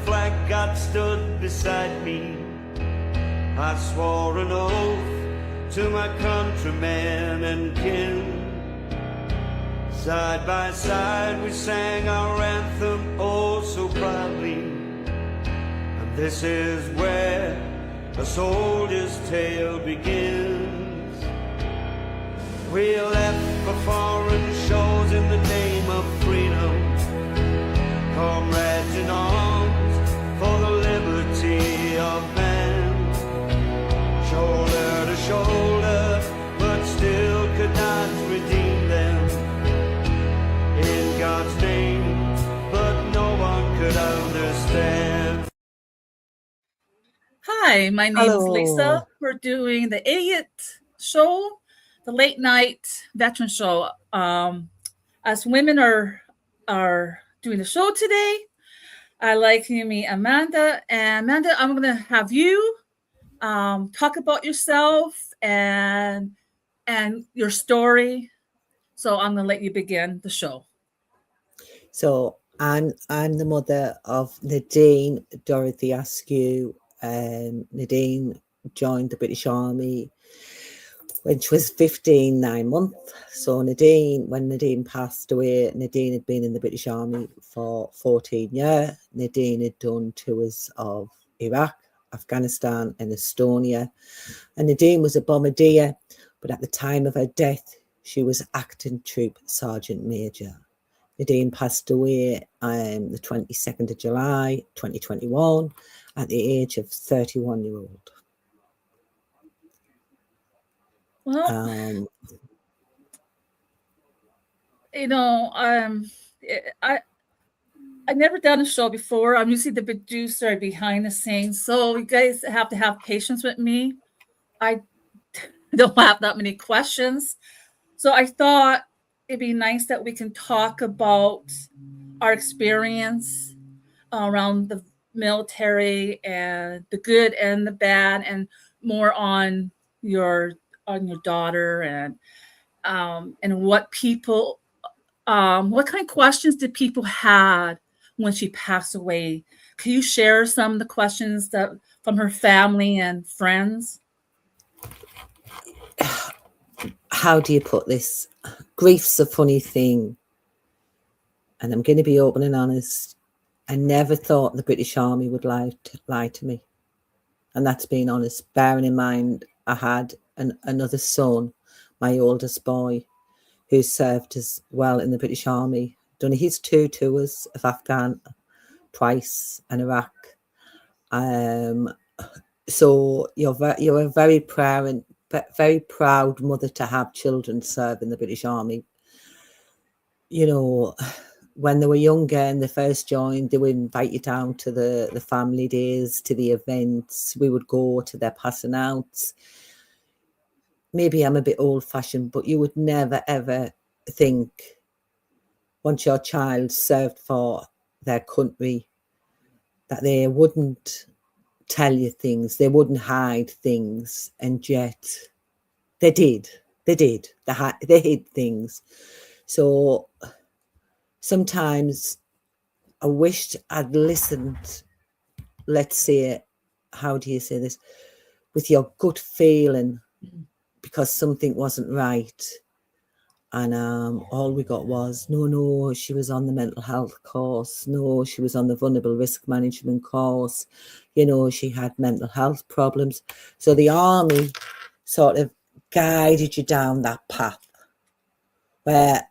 flag God stood beside me. I swore an oath to my countrymen and kin. Side by side we sang our anthem oh so proudly. And this is where a soldier's tale begins. We left for foreign shores in the name of freedom, comrades in arms for the liberty of man. Shoulder to shoulder, but still could not redeem them in God's name, but no one could understand. Hi, my name is Lisa. We're doing the 80th show, the late night veteran show. As women are doing the show today, I'd like to meet Amanda. And Amanda, I'm going to have you talk about yourself and your story. So I'm going to let you begin the show. So I'm the mother of Nadine Dorothy Askew. Nadine joined the British Army when she was 15, 9 months. So when Nadine passed away, Nadine had been in the British Army for 14 years. Nadine had done tours of Iraq, Afghanistan and Estonia. And Nadine was a bombardier, but at the time of her death, she was acting troop sergeant major. Nadine passed away the 22nd of July, 2021, at the age of 31-year-old. Well, I've never done a show before. I'm usually the producer behind the scenes, so you guys have to have patience with me. I don't have that many questions, so I thought it'd be nice that we can talk about our experience around the military and the good and the bad, and more on your daughter and what people, what kind of questions did people had when she passed away? Can you share some of the questions that from her family and friends? How do you put this? Grief's a funny thing. And I'm going to be open and honest. I never thought the British Army would lie to me. And that's being honest. Bearing in mind, I had another son, my oldest boy, who served as well in the British Army. Done his 2 tours of Afghan twice and Iraq. So you're a very proud mother to have children serve in the British Army. When they were younger and they first joined, they would invite you down to the family days, to the events. We would go to their passing outs. Maybe I'm a bit old-fashioned, but you would never, ever think once your child served for their country that they wouldn't tell you things, they wouldn't hide things, and yet they did. They hid things. So sometimes I wished I'd listened, let's say, how do you say this, with your gut feeling, because something wasn't right. And all we got was, no, she was on the mental health course. No, she was on the vulnerable risk management course. She had mental health problems. So the army sort of guided you down that path where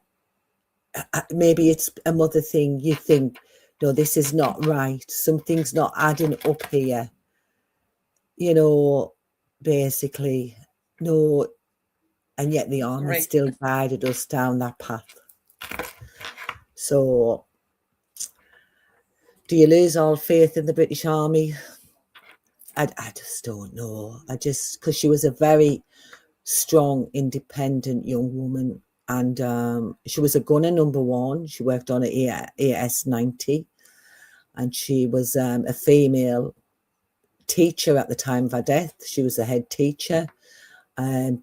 maybe it's a mother thing. You think, no, this is not right. Something's not adding up here. Basically, no. And yet the army still guided us down that path. So, do you lose all faith in the British Army? I just don't know. Because she was a very strong, independent young woman. And she was a gunner number 1. She worked on an AS-90. And she was a female teacher at the time of her death. She was the head teacher.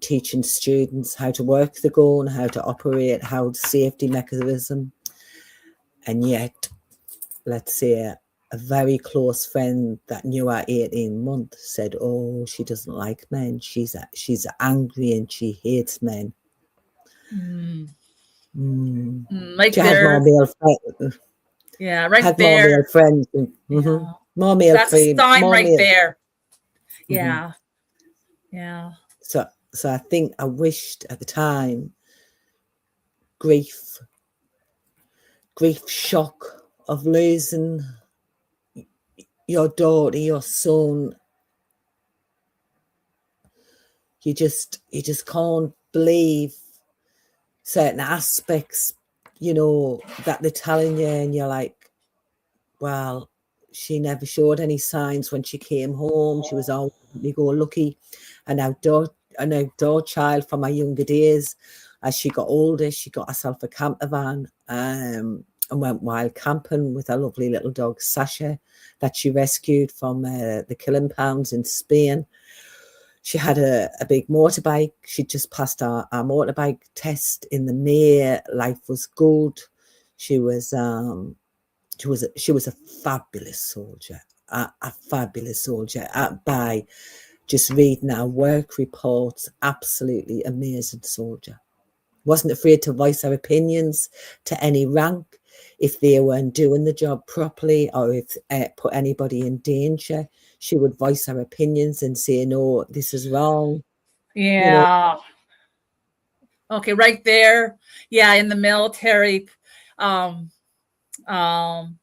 Teaching students how to work the gun, how to operate, how the safety mechanism. And yet, let's say, a very close friend that knew her 18 months said, "Oh, she doesn't like men. She's angry and she hates men." Right She had more there. male friends. Yeah, right Had more there. male friends. Yeah. More male That's a friends. sign More right male. there. Yeah. Yeah. So I think I wished at the time grief, shock of losing your daughter, your son. You just can't believe certain aspects, that they're telling you, and you're like, well, she never showed any signs when she came home. She was always happy-go-lucky, an outdoor child from her younger days. As she got older, she got herself a camper van and went wild camping with her lovely little dog, Sasha, that she rescued from the killing pounds in Spain. She had a big motorbike. She just passed our motorbike test in the May. Life was good. She was a fabulous soldier, a fabulous soldier. By just reading our work reports, absolutely amazing soldier. Wasn't afraid to voice her opinions to any rank if they weren't doing the job properly, or if put anybody in danger. She would voice her opinions and say, "No, this is wrong." Yeah. Okay, right there. Yeah, in the military. Um, um,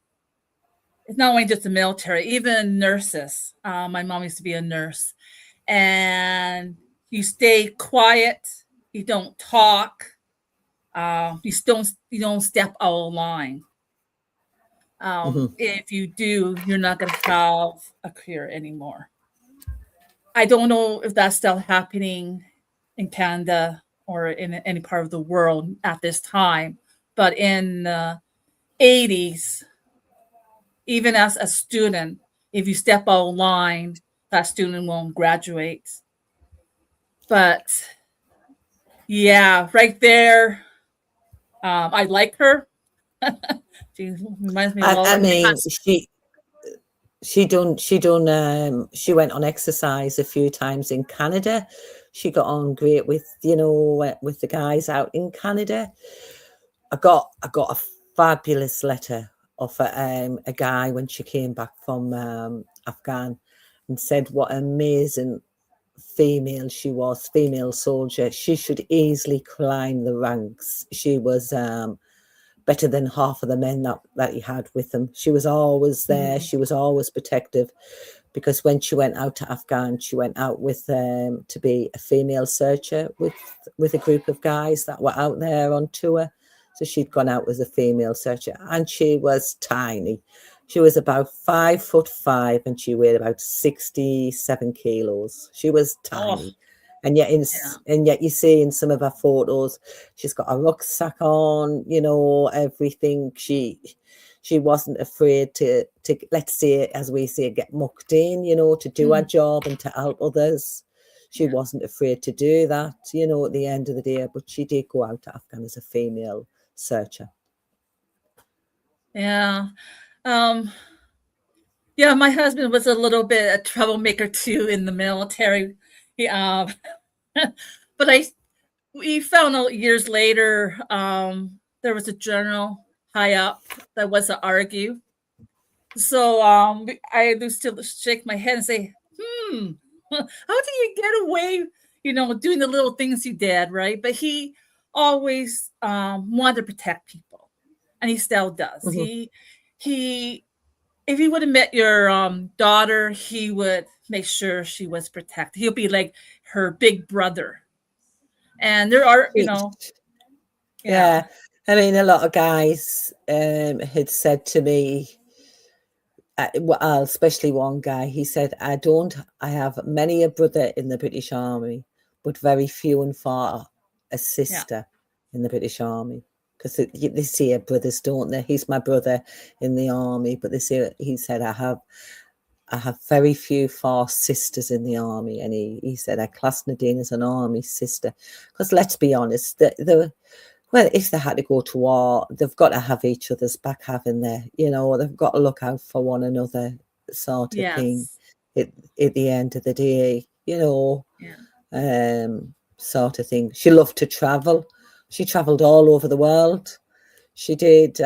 it's not only just the military, even nurses. My mom used to be a nurse, and you stay quiet. You don't talk. You don't step out of line. If you do, you're not going to have a career anymore. I don't know if that's still happening in Canada or in any part of the world at this time, but in the 80s, even as a student, if you step out of line, that student won't graduate. But yeah, right there, I like her. She reminds me of all I the mean, past. she went on exercise a few times in Canada. She got on great with with the guys out in Canada. I got a fabulous letter off a guy when she came back from Afghan, and said what an amazing female she was, female soldier. She should easily climb the ranks. She was better than half of the men that he had with him. She was always there. She was always protective, because when she went out to Afghan, she went out with to be a female searcher with a group of guys that were out there on tour. So she'd gone out as a female searcher, and she was tiny. She was about 5'5", and she weighed about 67 kilos. She was Oh, tiny. And yet, yeah. you see in some of her photos, she's got a rucksack on, everything. She wasn't afraid to let's say, as we say, get mucked in, to do her job and to help others. She wasn't afraid to do that, at the end of the day. But she did go out to Afghan as a female searcher. Yeah. Um, yeah, my husband was a little bit a troublemaker too in the military. He, but we found out years later, there was a general high up that was to argue. So I used to shake my head and say, how did you get away, doing the little things you did, right? But he always wanted to protect people, and he still does. He if he would have met your daughter, he would make sure she was protected. He'll be like her big brother. And there are, Yeah. I mean, a lot of guys had said to me, well, especially one guy, he said, I have many a brother in the British Army, but very few and far a sister in the British Army. Because they say brothers, don't they? He's my brother in the army, but he said, I have very few far sisters in the army. And he said, I class Nadine as an army sister. Because let's be honest, the well, if they had to go to war, they've got to have each other's back, haven't they? You know, they've got to look out for one another, sort of thing. Yes. At the end of the day, you know, Yeah. sort of thing. She loved to travel. She travelled all over the world. She did.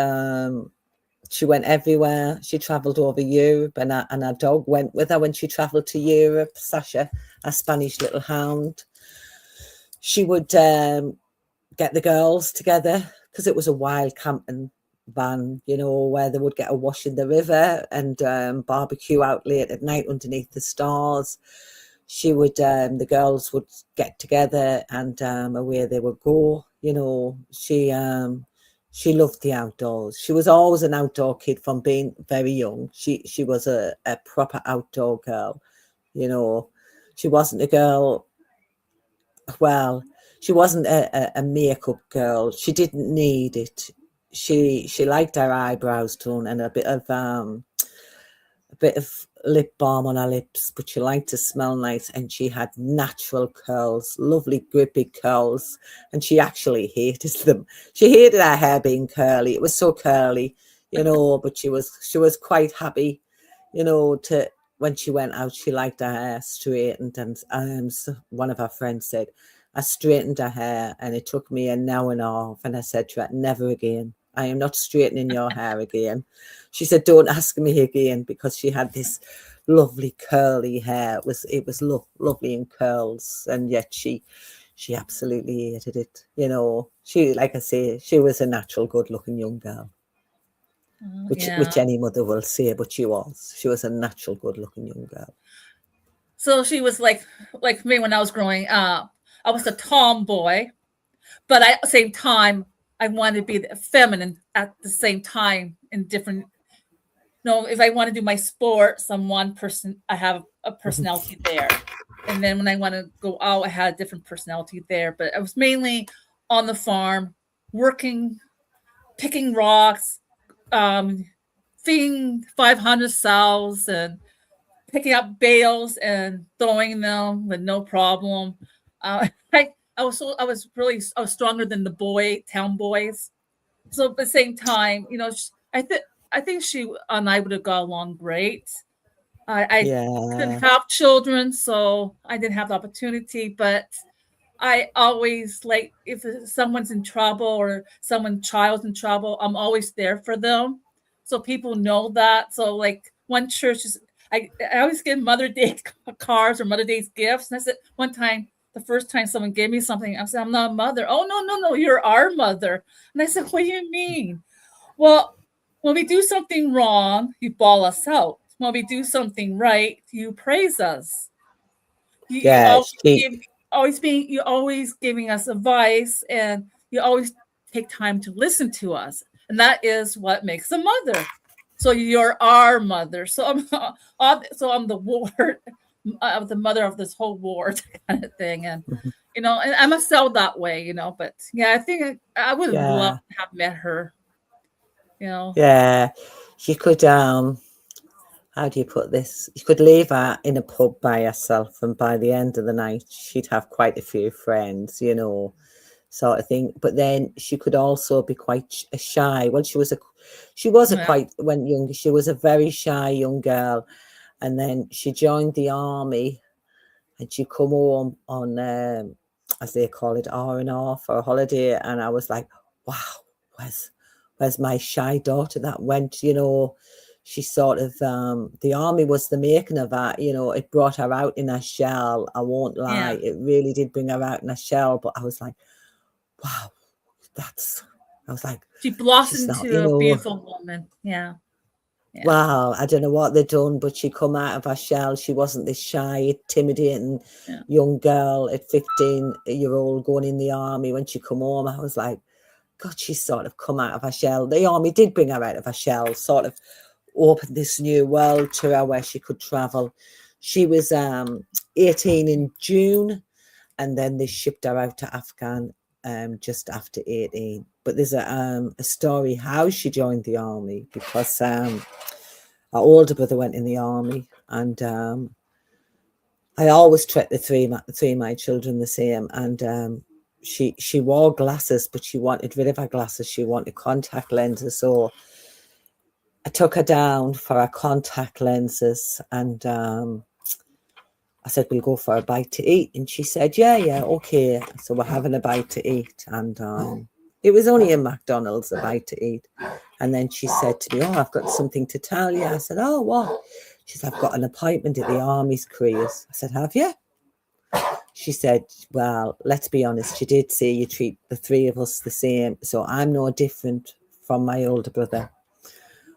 She went everywhere. She travelled over Europe, and our dog went with her when she travelled to Europe. Sasha, a Spanish little hound. She would get the girls together because it was a wild camping van, you know, where they would get a wash in the river and barbecue out late at night underneath the stars. She would, the girls would get together and away they would go. You know, she loved the outdoors. She was always an outdoor kid from being very young. She was a proper outdoor girl. You know, she wasn't a girl. Well, she wasn't a makeup girl. She didn't need it. She liked her eyebrows done and a bit of lip balm on her lips, but she liked to smell nice, and she had natural curls, lovely grippy curls, and she actually hated them. She hated her hair being curly. It was so curly, you know, but she was quite happy, you know, to when she went out, she liked her hair straightened, and so one of her friends said, I straightened her hair and it took me an hour and a half, and I said to her, never again. I am not straightening your hair again. She said, don't ask me again, because she had this lovely curly hair. It was lovely in curls, and yet she absolutely hated it. You know, she, like I say, she was a natural good looking young girl, which any mother will say, but she was a natural good looking young girl. So she was like me when I was growing up. I was a tomboy, but at the same time, I wanted to be feminine at the same time in different. No, if I want to do my sports, I'm one person. I have a personality there, and then when I want to go out, I had a different personality there. But I was mainly on the farm, working, picking rocks, feeding 500 sows, and picking up bales and throwing them with no problem. I was stronger than the town boys. So at the same time, you know, I think she and I would have got along great. I couldn't have children, so I didn't have the opportunity. But I always, like, if someone's in trouble or child's in trouble, I'm always there for them. So people know that. So like one church is, I always give Mother Day cards or Mother Day's gifts. And I said one time, the first time someone gave me something, I said, I'm not a mother. Oh, no, you're our mother. And I said, what do you mean? Well, when we do something wrong, you bawl us out. When we do something right, you praise us. You're always giving us advice, and you always take time to listen to us. And that is what makes a mother. So you're our mother. So I'm the ward of the mother of this whole ward kind of thing. And you know, and I'm a cell that way, you know. But yeah, I think I would have loved to have met her. You know. Yeah, you could how do you put this? You could leave her in a pub by herself, and by the end of the night, she'd have quite a few friends, you know, sort of thing. But then she could also be quite shy. Well, she was when younger, she was a very shy young girl, and then she joined the army, and she come home on, as they call it, R&R for a holiday, and I was like, wow, where's my shy daughter that went, you know? She sort of, the army was the making of her, you know, it brought her out in a shell. I won't lie. Yeah. It really did bring her out in a shell. But I was like, wow, she blossomed into a beautiful woman. Yeah. Wow, I don't know what they'd done, but she come out of her shell. She wasn't this shy, intimidating young girl at 15-year-old going in the army. When she come home, I was like, God, she's sort of come out of her shell. The army did bring her out of her shell, sort of opened this new world to her where she could travel. She was 18 in June, and then they shipped her out to Afghan just after 18. But there's a story how she joined the army, because our older brother went in the army, and I always treat the three of my children the same. And she wore glasses, but she wanted rid of her glasses. She wanted contact lenses. So I took her down for her contact lenses, and I said, we'll go for a bite to eat. And she said, yeah, okay. So we're having a bite to eat. And it was only in McDonald's, a bite to eat. And then she said to me, oh, I've got something to tell you. I said, oh, what? She said, I've got an appointment at the Army's careers. I said, have you? She said, well, let's be honest. She did say you treat the three of us the same. So I'm no different from my older brother.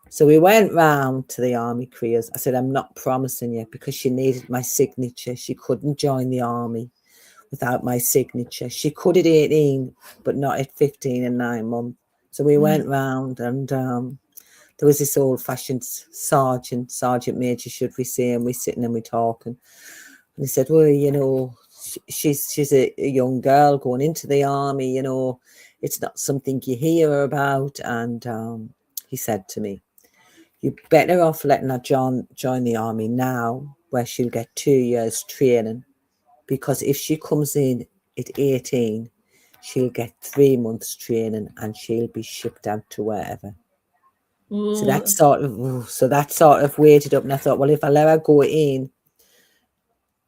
So we went round to the Army careers. I said, I'm not promising you, because she needed my signature. She couldn't join the Army without my signature. She could at 18, but not at 15 and 9 months. So we went round, and there was this old-fashioned sergeant major, should we say, and we're sitting and we're talking. And he said, well, you know, she's a young girl going into the Army, you know, it's not something you hear about. And he said to me, you're better off letting her join the Army now, where she'll get 2 years training, because if she comes in at 18, she'll get 3 months training and she'll be shipped out to wherever. Ooh. So that sort of weighted up, and I thought, well, if I let her go in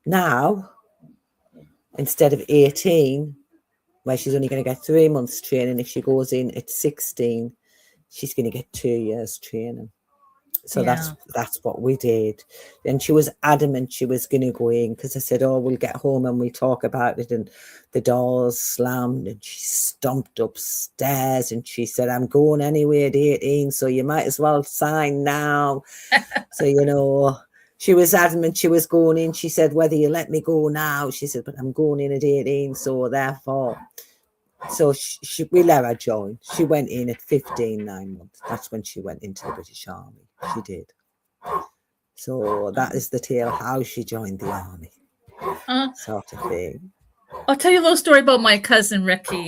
now instead of 18, where she's only going to get 3 months training, if she goes in at 16, she's going to get 2 years training. So that's what we did. And she was adamant she was going to go in, because I said, oh, we'll get home and we'll talk about it. And the doors slammed and she stomped upstairs and she said, I'm going anyway at 18, so you might as well sign now. So, you know, she was adamant she was going in. She said, whether you let me go now, she said, but I'm going in at 18, so therefore. So we let her join. She went in at 15, 9 months. That's when she went into the British Army. She did. So that is the tale how she joined the Army, sort of thing. I'll tell you a little story about my cousin Ricky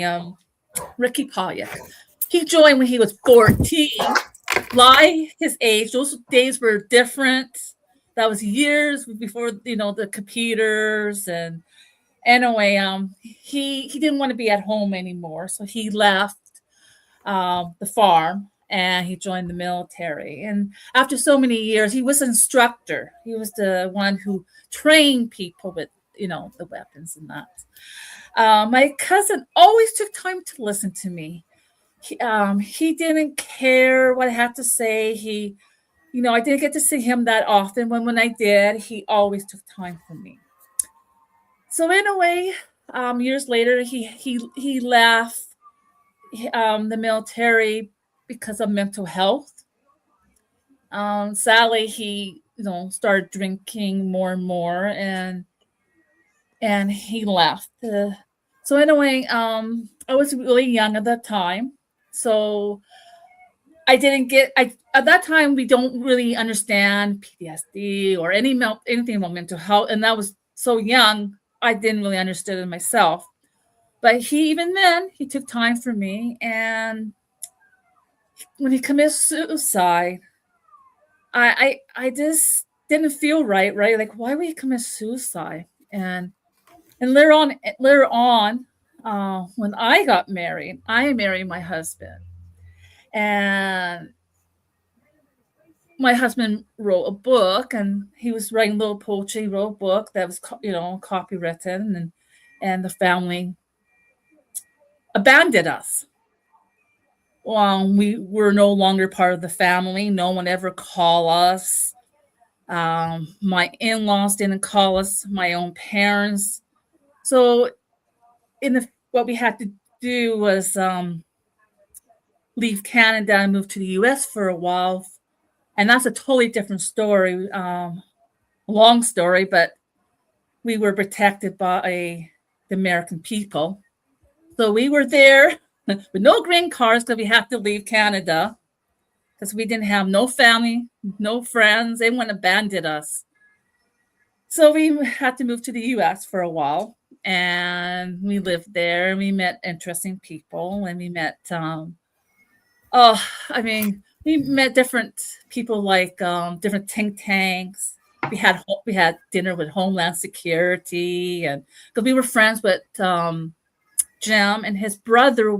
Pawyak. He joined when he was 14. Lie his age. Those days were different. That was years before, you know, the computers. And anyway, he didn't want to be at home anymore, so he left the farm and he joined the military. And after so many years, he was an instructor. He was the one who trained people with, you know, the weapons and that. My cousin always took time to listen to me. He didn't care what I had to say. You know, I didn't get to see him that often. When I did, he always took time for me. So in a way, years later, he left the military because of mental health. Sadly, he, you know, started drinking more and more, and he left. So in a way, I was really young at that time, so I didn't get. At that time, we don't really understand PTSD or anything about mental health, and I was so young, I didn't really understand it myself. But even then, he took time for me, and when he committed suicide, I just didn't feel right. Like, why would he commit suicide? And later on, when I got married, I married my husband, and my husband wrote a book, and he was writing little poetry. He wrote a book that was, you know, copywritten, and the family abandoned us. We were no longer part of the family. No one ever called us. My in-laws didn't call us. My own parents. So, what we had to do was leave Canada and move to the U.S. for a while, and that's a totally different story. Long story, but we were protected by the American people. So we were there with no green cards because we had to leave Canada because we didn't have no family, no friends. They wouldn't abandon us. So we had to move to the U.S. for a while, and we lived there, and we met interesting people, and we met, we met different people, like different think tanks. We had dinner with Homeland Security, and because we were friends with Jim, and his brother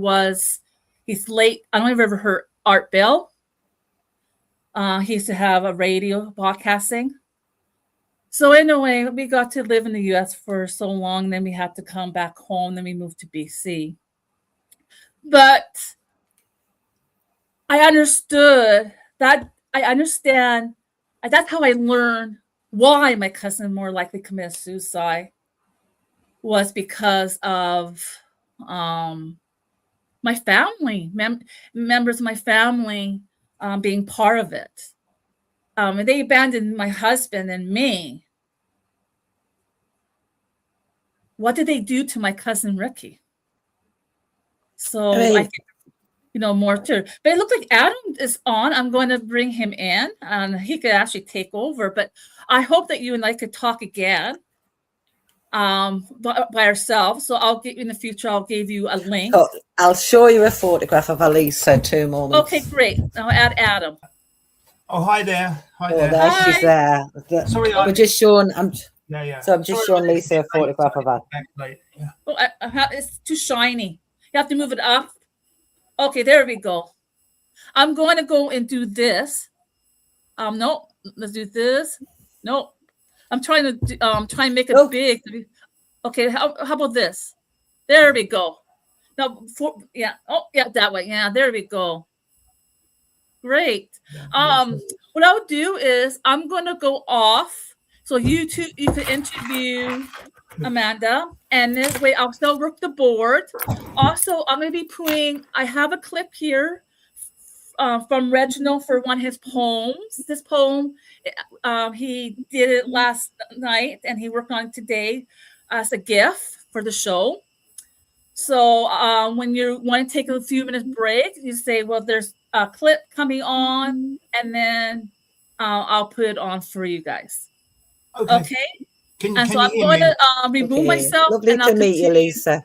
he's late. I don't know if you've ever heard Art Bell. He used to have a radio podcasting. So anyway, we got to live in the U.S. for so long. Then we had to come back home. Then we moved to BC. But I understood that. I understand. That's how I learned why my cousin more likely committed suicide was because of my family, members of my family being part of it. And they abandoned my husband and me. What did they do to my cousin Ricky? So I think, more to, but it looks like Adam is on. I'm going to bring him in and he could actually take over, but I hope that you and I could talk again by ourselves. So in the future, I'll give you a link. Oh, I'll show you a photograph of Elisa, 2 moments. Okay, great. I'll add Adam. Oh, hi there. There, Hi. she's there. Sorry, we're just showing. So I'm just Sorry, showing Lisa a photograph of her. Yeah. Oh, it's too shiny. You have to move it up. Okay, there we go. I'm going to go and do this. No, let's do this. No, I'm trying to make it big. Okay, how about this? There we go. Now, that way. Yeah, there we go. Great. What I'll do is I'm going to go off. So you can interview Amanda, and this way I'll still work the board. Also, I'm going to be I have a clip here from Reginald for one of his poems. This poem, he did it last night, and he worked on it today as a gift for the show. So when you want to take a few minutes break, you say, well, there's a clip coming on, and then I'll put it on for you guys. Okay? Can I'm you going to remove myself. Lovely and I'll to meet you, continue. Lisa.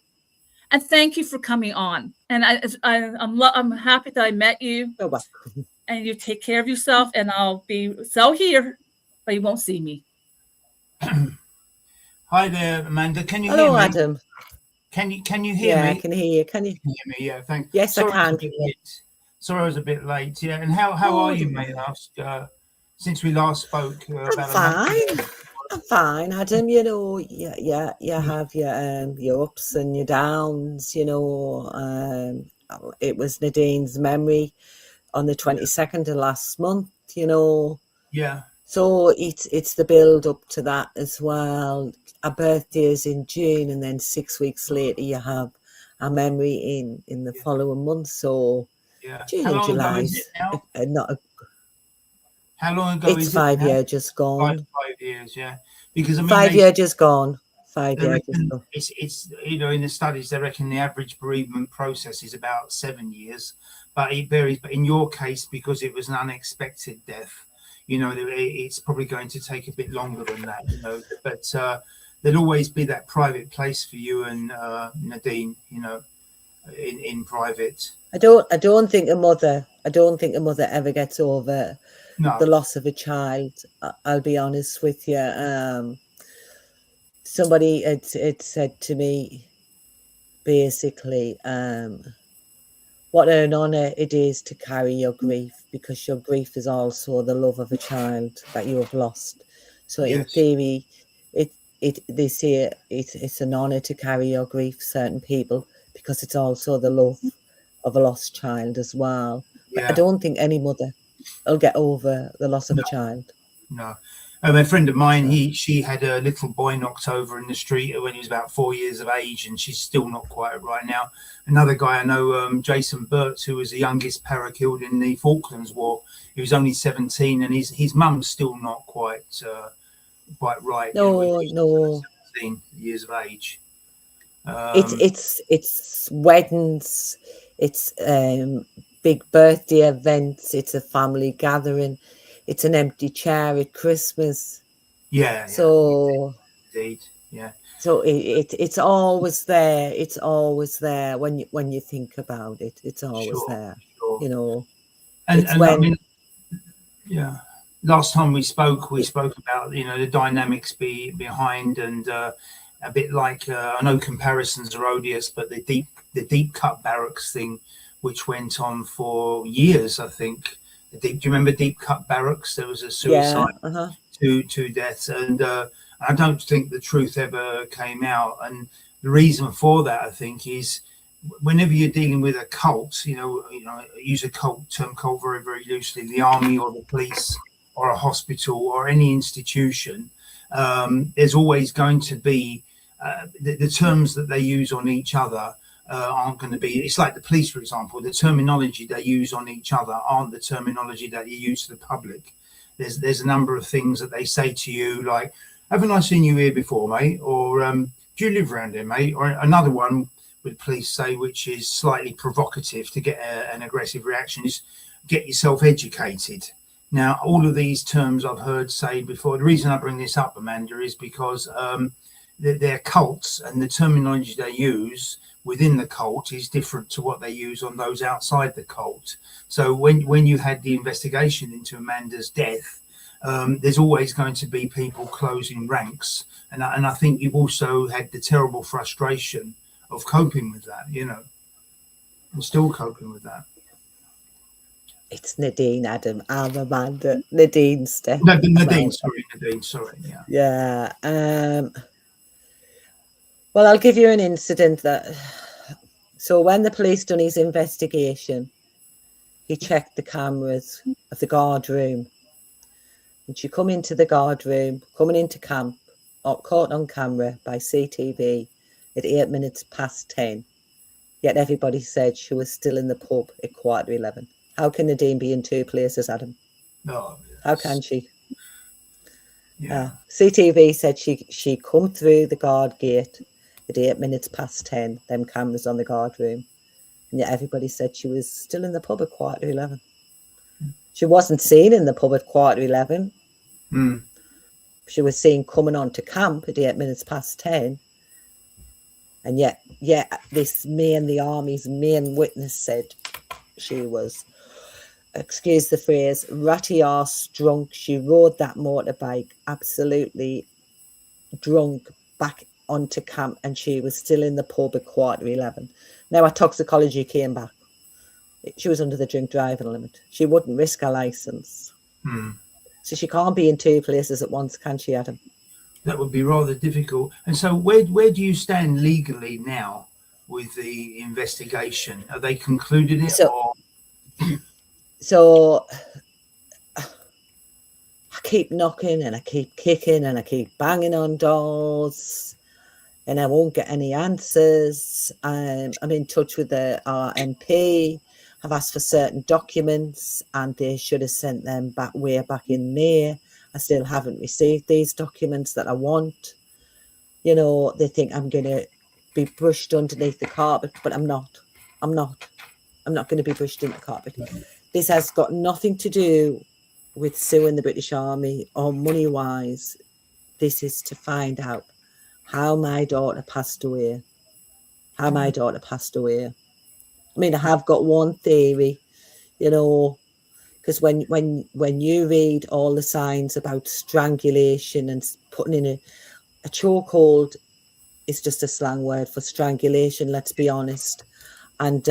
And thank you for coming on. And I'm happy that I met you. You're welcome. And you take care of yourself. And I'll be so here, but you won't see me. Hi there, Amanda. Can you Hello, hear me? Adam. Can you hear me? Yeah, I can hear you. Can you? Can you hear me? Yeah, thanks. Yes, Sorry I was a can. bit late. Sorry, I was a bit late. Yeah, and how are you, may I ask? Since we last spoke, I'm fine. I'm fine, Adam. You have your ups and your downs. It was Nadine's memory on the 22nd of last month. Yeah. So it's the build up to that as well. Our birthday is in June, and then 6 weeks later you have our memory in the following month. So June and July is not a. How long ago it's is 5 it? years just gone. 5 years, yeah. Because I mean, 5 years just gone. 5 years just gone. It's in the studies they reckon the average bereavement process is about 7 years, but it varies. But in your case, because it was an unexpected death, it's probably going to take a bit longer than that. But there'll always be that private place for you and Nadine. In private. I don't think a mother ever gets over the loss of a child. I'll be honest with you. Somebody had said to me, basically, what an honour it is to carry your grief, because your grief is also the love of a child that you have lost. So in theory, they say it's an honour to carry your grief, certain people, because it's also the love of a lost child as well. But I don't think any mother will get over the loss of a child. No. A friend of mine, she had a little boy knocked over in the street when he was about 4 years of age, and she's still not quite right now. Another guy I know, Jason Burt, who was the youngest para killed in the Falklands War. He was only 17, and his mum's still not quite right. No. 17 years of age. It's weddings, it's big birthday events, it's a family gathering, it's an empty chair at Christmas. So indeed, yeah. So it's always there. It's always there when you think about it. It's always there. Sure. And I mean, last time we spoke about the dynamics behind, and a bit like I know comparisons are odious, but the deep cut barracks thing, which went on for years, I think. Do you remember deep cut barracks? There was a suicide, two deaths, and I don't think the truth ever came out. And the reason for that, I think, is whenever you're dealing with a cult, I use a term cult very, very loosely, the army or the police or a hospital or any institution, there's always going to be the terms that they use on each other aren't going to be. It's like the police, for example. The terminology they use on each other aren't the terminology that you use to the public. There's a number of things that they say to you, like, haven't I seen you here before, mate? Or do you live around here, mate? Or another one with police say, which is slightly provocative to get an aggressive reaction, is get yourself educated. Now, all of these terms I've heard say before. The reason I bring this up, Amanda, is because they're cults, and the terminology they use within the cult is different to what they use on those outside the cult. So when you had the investigation into Amanda's death, there's always going to be people closing ranks, and I think you've also had the terrible frustration of coping with that, and still coping with that. It's Nadine, Adam. I'm Amanda. Nadine, Steph. No, Nadine, sorry. Yeah. Well, I'll give you an incident so when the police done his investigation, he checked the cameras of the guard room. And she come into the guard room, coming into camp, caught on camera by CTV at 8 minutes past 10. Yet everybody said she was still in the pub at 11:15. How can Nadine be in two places, Adam? No. How can she? Yeah. CTV said she come through the guard gate at 8 minutes past 10, them cameras on the guard room. And yet everybody said she was still in the pub at 11:15. She wasn't seen in the pub at 11:15. She was seen coming on to camp at 8 minutes past 10. And yet, the army's main witness said she was, excuse the phrase, ratty arse drunk. She rode that motorbike absolutely drunk back onto camp, and she was still in the pub at 11:15. Now her toxicology came back. She was under the drink driving limit. She wouldn't risk her license. So she can't be in two places at once, can she, Adam? That would be rather difficult. And so where do you stand legally now with the investigation? Are they concluded it? So I keep knocking and I keep kicking and I keep banging on doors and I won't get any answers. I'm in touch with our MP. I've asked for certain documents and they should have sent them way back in May. I still haven't received these documents that I want. They think I'm going to be brushed underneath the carpet, but I'm not. I'm not going to be brushed in the carpet. This has got nothing to do with suing the British Army or money-wise. This is to find out how my daughter passed away. I mean, I have got one theory, because when you read all the signs about strangulation and putting in a chokehold is just a slang word for strangulation, let's be honest. And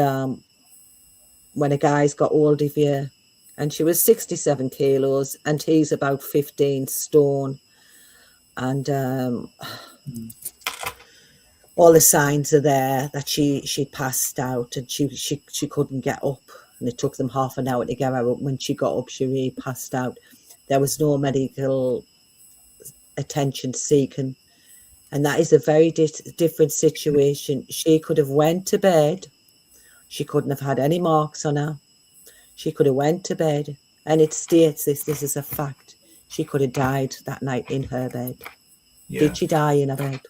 when a guy's got hold of you, and she was 67 kilos and he's about 15 stone, and all the signs are there that she passed out and she couldn't get up, and it took them half an hour to get her up. When she got up, she really passed out. There was no medical attention seeking, and that is a very different situation. She could have went to bed. She couldn't have had any marks on her. She could have went to bed, and it states this is a fact. She could have died that night in her bed. Yeah. Did she die in her bed?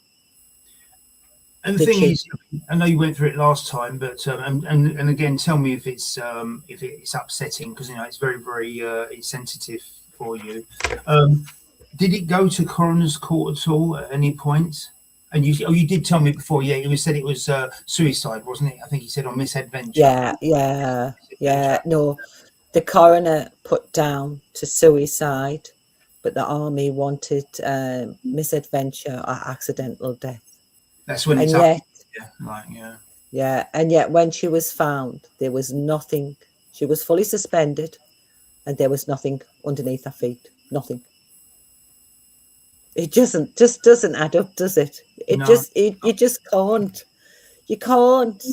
And the thing is, I know you went through it last time, but and again, tell me if it's upsetting, because it's very, very it's sensitive for you. Did it go to coroner's court at all at any point? And you did tell me before, yeah, you said it was suicide, wasn't it? I think you said on misadventure. Yeah. No, the coroner put down to suicide, but the army wanted misadventure or accidental death. That's when And it's yet, up. Yeah, right, yeah. yeah, and yet when she was found, there was nothing. She was fully suspended, and there was nothing underneath her feet. Nothing. It just doesn't add up, does it? No, You just can't. You can't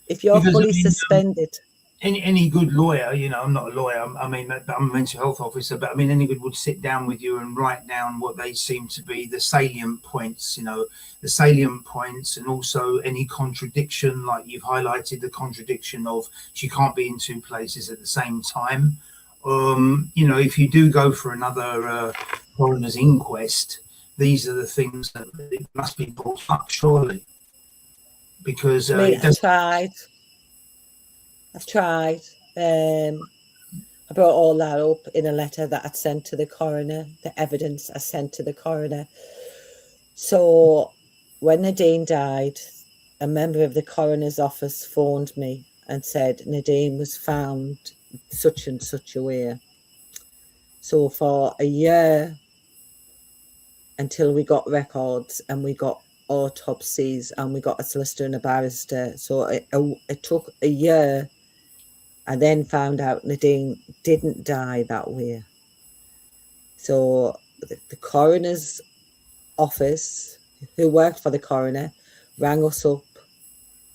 if you're because I fully mean, suspended. any good lawyer, you know, I'm not a lawyer. I mean, I'm a mental health officer, but I mean, any good would sit down with you and write down what they seem to be the salient points. You know, the salient points, and also any contradiction, like you've highlighted the contradiction of she can't be in two places at the same time. You know, if you do go for another coroner's inquest, these are the things that it must be brought up, surely, because I mean, it does. I've tried. I brought all that up in a letter that I'd sent to the coroner, the evidence I sent to the coroner. So when Nadine died, a member of the coroner's office phoned me and said Nadine was found such and such a way. So for a year, until we got records and we got autopsies and we got a solicitor and a barrister, so it took a year. I then found out Nadine didn't die that way. So the coroner's office, who worked for the coroner, rang us up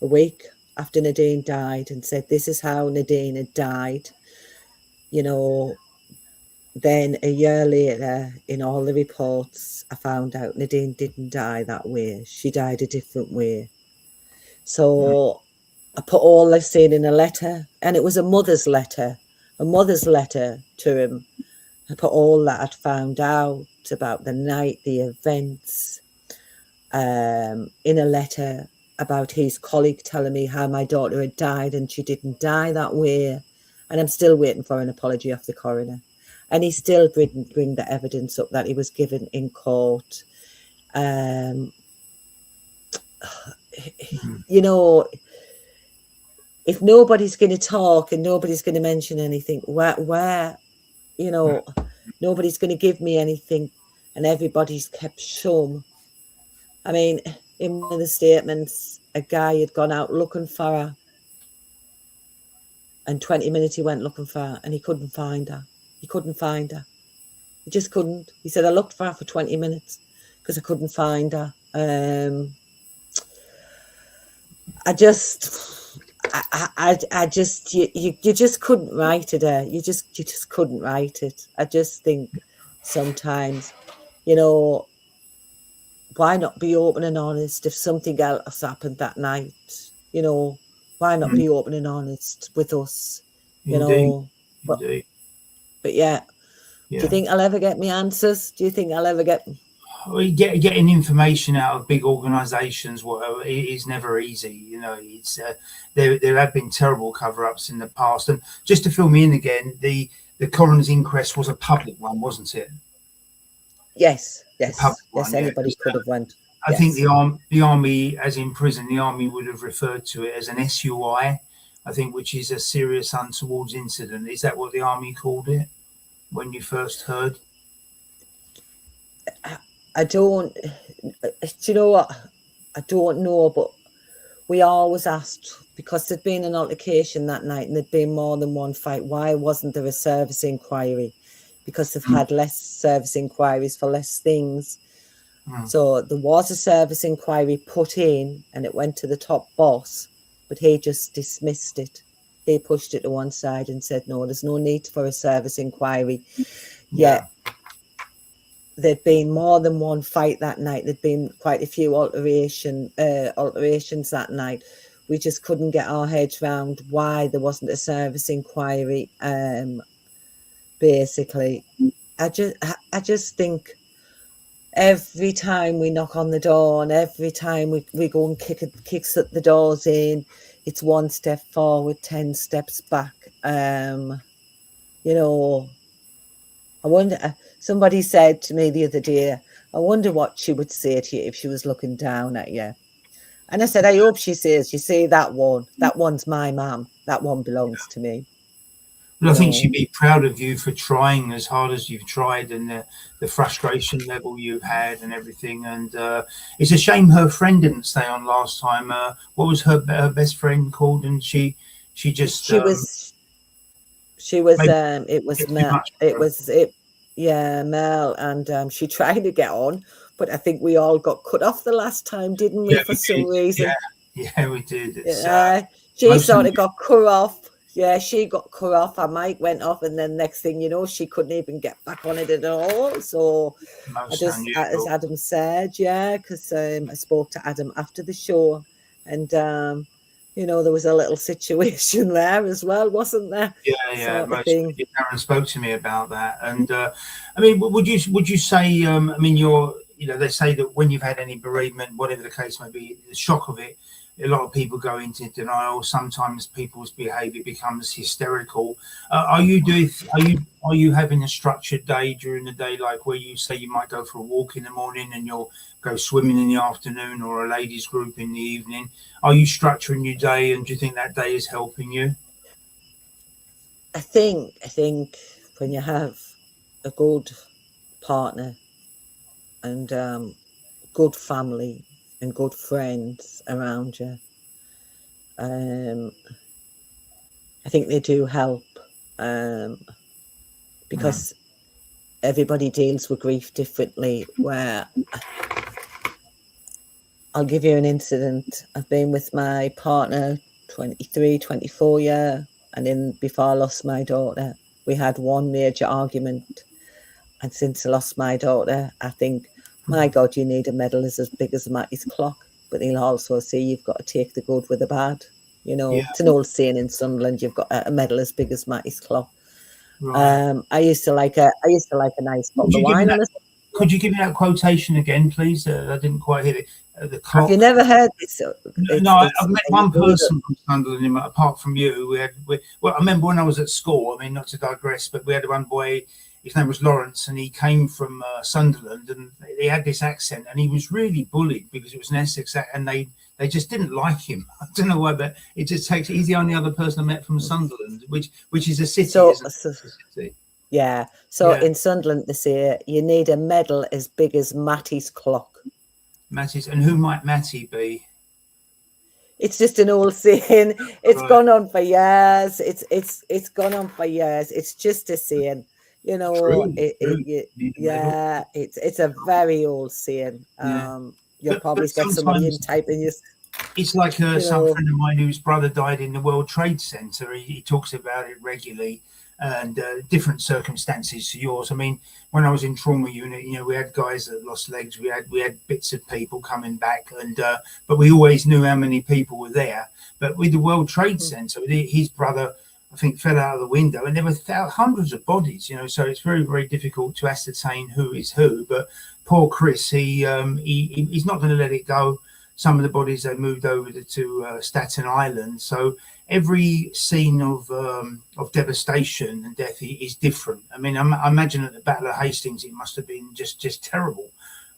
a week after Nadine died and said, this is how Nadine had died. You know, then a year later, in all the reports, I found out Nadine didn't die that way. She died a different way. So I put all this saying in a letter, and it was a mother's letter to him. I put all that I'd found out about the night, the events, in a letter about his colleague telling me how my daughter had died and she didn't die that way. And I'm still waiting for an apology off the coroner. And he still didn't bring the evidence up that he was given in court. You know, if nobody's going to talk and nobody's going to mention anything, where, you know, nobody's going to give me anything and everybody's kept shum. I mean, in one of the statements, a guy had gone out looking for her, and 20 minutes he went looking for her and he couldn't find her. He couldn't find her. He just couldn't. He said, I looked for her for 20 minutes because I couldn't find her. I just, you just couldn't write it. You just couldn't write it. I just think sometimes, you know, why not be open and honest if something else happened that night? You know, why not be open and honest with us? You know, but yeah. Do you think I'll ever get my answers? Do you think I'll ever get? Getting information out of big organisations, whatever, is never easy. You know, it's there have been terrible cover-ups in the past. And just to fill me in again, the coroner's inquest was a public one, wasn't it? Yes. One, Anybody could have went. I think the army, as in prison, the army would have referred to it as an SUI, I think, which is a serious untoward incident. Is that what the army called it when you first heard? I don't. Do you know what? I don't know, but we always asked, because there'd been an altercation that night and there'd been more than one fight. Why wasn't there a service inquiry? Because they've had less service inquiries for less things. So there was a service inquiry put in and it went to the top boss, but he just dismissed it. He pushed it to one side and said, no, there's no need for a service inquiry. Yeah. There'd been more than one fight that night. There'd been quite a few alterations that night. We just couldn't get our heads around why there wasn't a service inquiry. Basically, I just think every time we knock on the door and every time we go and kicks at the doors in, it's one step forward, 10 steps back. You know, I wonder. Somebody said to me the other day, I wonder what she would say to you if she was looking down at you. And I said, I hope she says, you see that one? That one's my mum. That one belongs to me. Well, I think she'd be proud of you for trying as hard as you've tried, and the frustration level you've had and everything. And it's a shame her friend didn't stay on last time. What was her best friend called? And she just She was it was Mel. Mel, and she tried to get on, but I think we all got cut off the last time, didn't we? For some reason. Yeah, we did. She sort of got cut off. Yeah, she got cut off. Her mic went off, and then next thing you know, she couldn't even get back on it at all. So as Adam said, because I spoke to Adam after the show, and there was a little situation there as well, wasn't there? Yeah. Aaron spoke to me about that, and I mean, would you say? I mean, they say that when you've had any bereavement, whatever the case may be, the shock of it. A lot of people go into denial. Sometimes people's behaviour becomes hysterical. Are you having a structured day during the day, like where you say you might go for a walk in the morning and you'll go swimming in the afternoon, or a ladies' group in the evening? Are you structuring your day, and do you think that day is helping you? I think when you have a good partner and good family and good friends around you, I think they do help, because everybody deals with grief differently. Where I'll give you an incident. I've been with my partner 23, 24 years, and before I lost my daughter, we had one major argument. And since I lost my daughter, I think, my God, you need a medal as big as Mattie's clock. But he'll also say you've got to take the good with the bad. It's an old saying in Sunderland, you've got a medal as big as Mattie's clock. Right. I used to like a nice bottle of wine. Could you give me that quotation again, please? I didn't quite hear it. The clock. Have you never heard this? I've met one person from Sunderland, apart from you. I remember when I was at school, I mean, not to digress, but we had one boy. His name was Lawrence, and he came from Sunderland, and he had this accent, and he was really bullied because it was an Essex accent, and they just didn't like him. I don't know why, but it just takes. He's the only other person I met from Sunderland, which is a city. So in Sunderland, they say you need a medal as big as Mattie's clock. Mattie's, and who might Mattie be? It's just an old saying. It's gone on for years. It's gone on for years. It's just a saying. It's a very old saying. You'll probably get somebody in typing this. It's like some friend of mine whose brother died in the World Trade Center. He talks about it regularly, and different circumstances to yours. I mean, when I was in trauma unit, we had guys that lost legs. We had bits of people coming back, and but we always knew how many people were there. But with the World Trade Center, his brother, I think, fell out of the window, and there were hundreds of bodies, so it's very, very difficult to ascertain who is who. But poor Chris, he's not going to let it go. Some of the bodies they moved over to Staten Island, so every scene of devastation and death is different. I mean, I imagine at the Battle of Hastings, it must have been just terrible,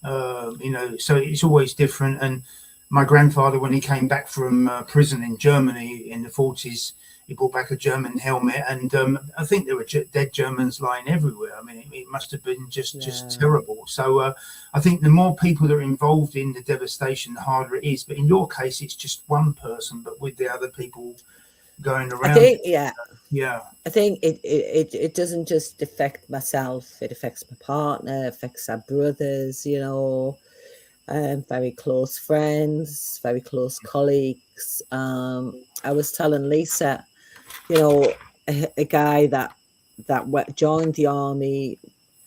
so it's always different. And my grandfather, when he came back from prison in Germany in the 40s, he brought back a German helmet, and I think there were dead Germans lying everywhere. I mean, it must have been just terrible. So I think the more people that are involved in the devastation, the harder it is. But in your case, it's just one person, but with the other people going around. I think, I think it doesn't just affect myself. It affects my partner, affects our brothers, very close friends, very close colleagues. I was telling Lisa, a guy that joined the army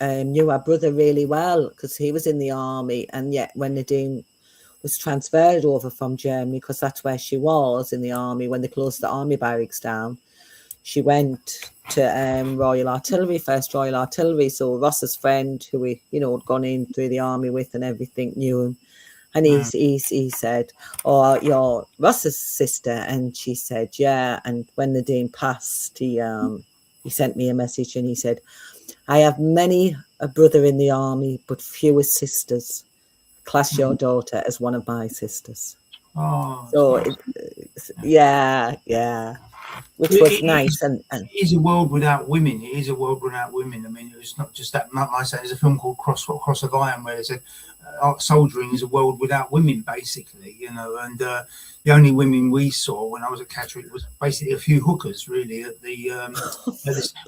knew our brother really well because he was in the army, and yet when Nadine was transferred over from Germany, because that's where she was in the army when they closed the army barracks down, she went to Royal Artillery, 1st Royal Artillery. So Ross's friend, who we had gone in through the army with and everything, knew him. And he said, "Oh, you're Ross's sister?" And she said, "Yeah." And when Nadine passed, he sent me a message, and he said, "I have many a brother in the army, but fewer sisters. Class your daughter as one of my sisters." Oh, so yeah. which was nice. And it is a world without women. It is a world without women. I mean, it's not just that. Like I say, there's a film called Cross of Iron where there's soldiering is a world without women, basically, you know. And the only women we saw when I was at Catterick was basically a few hookers, really, at the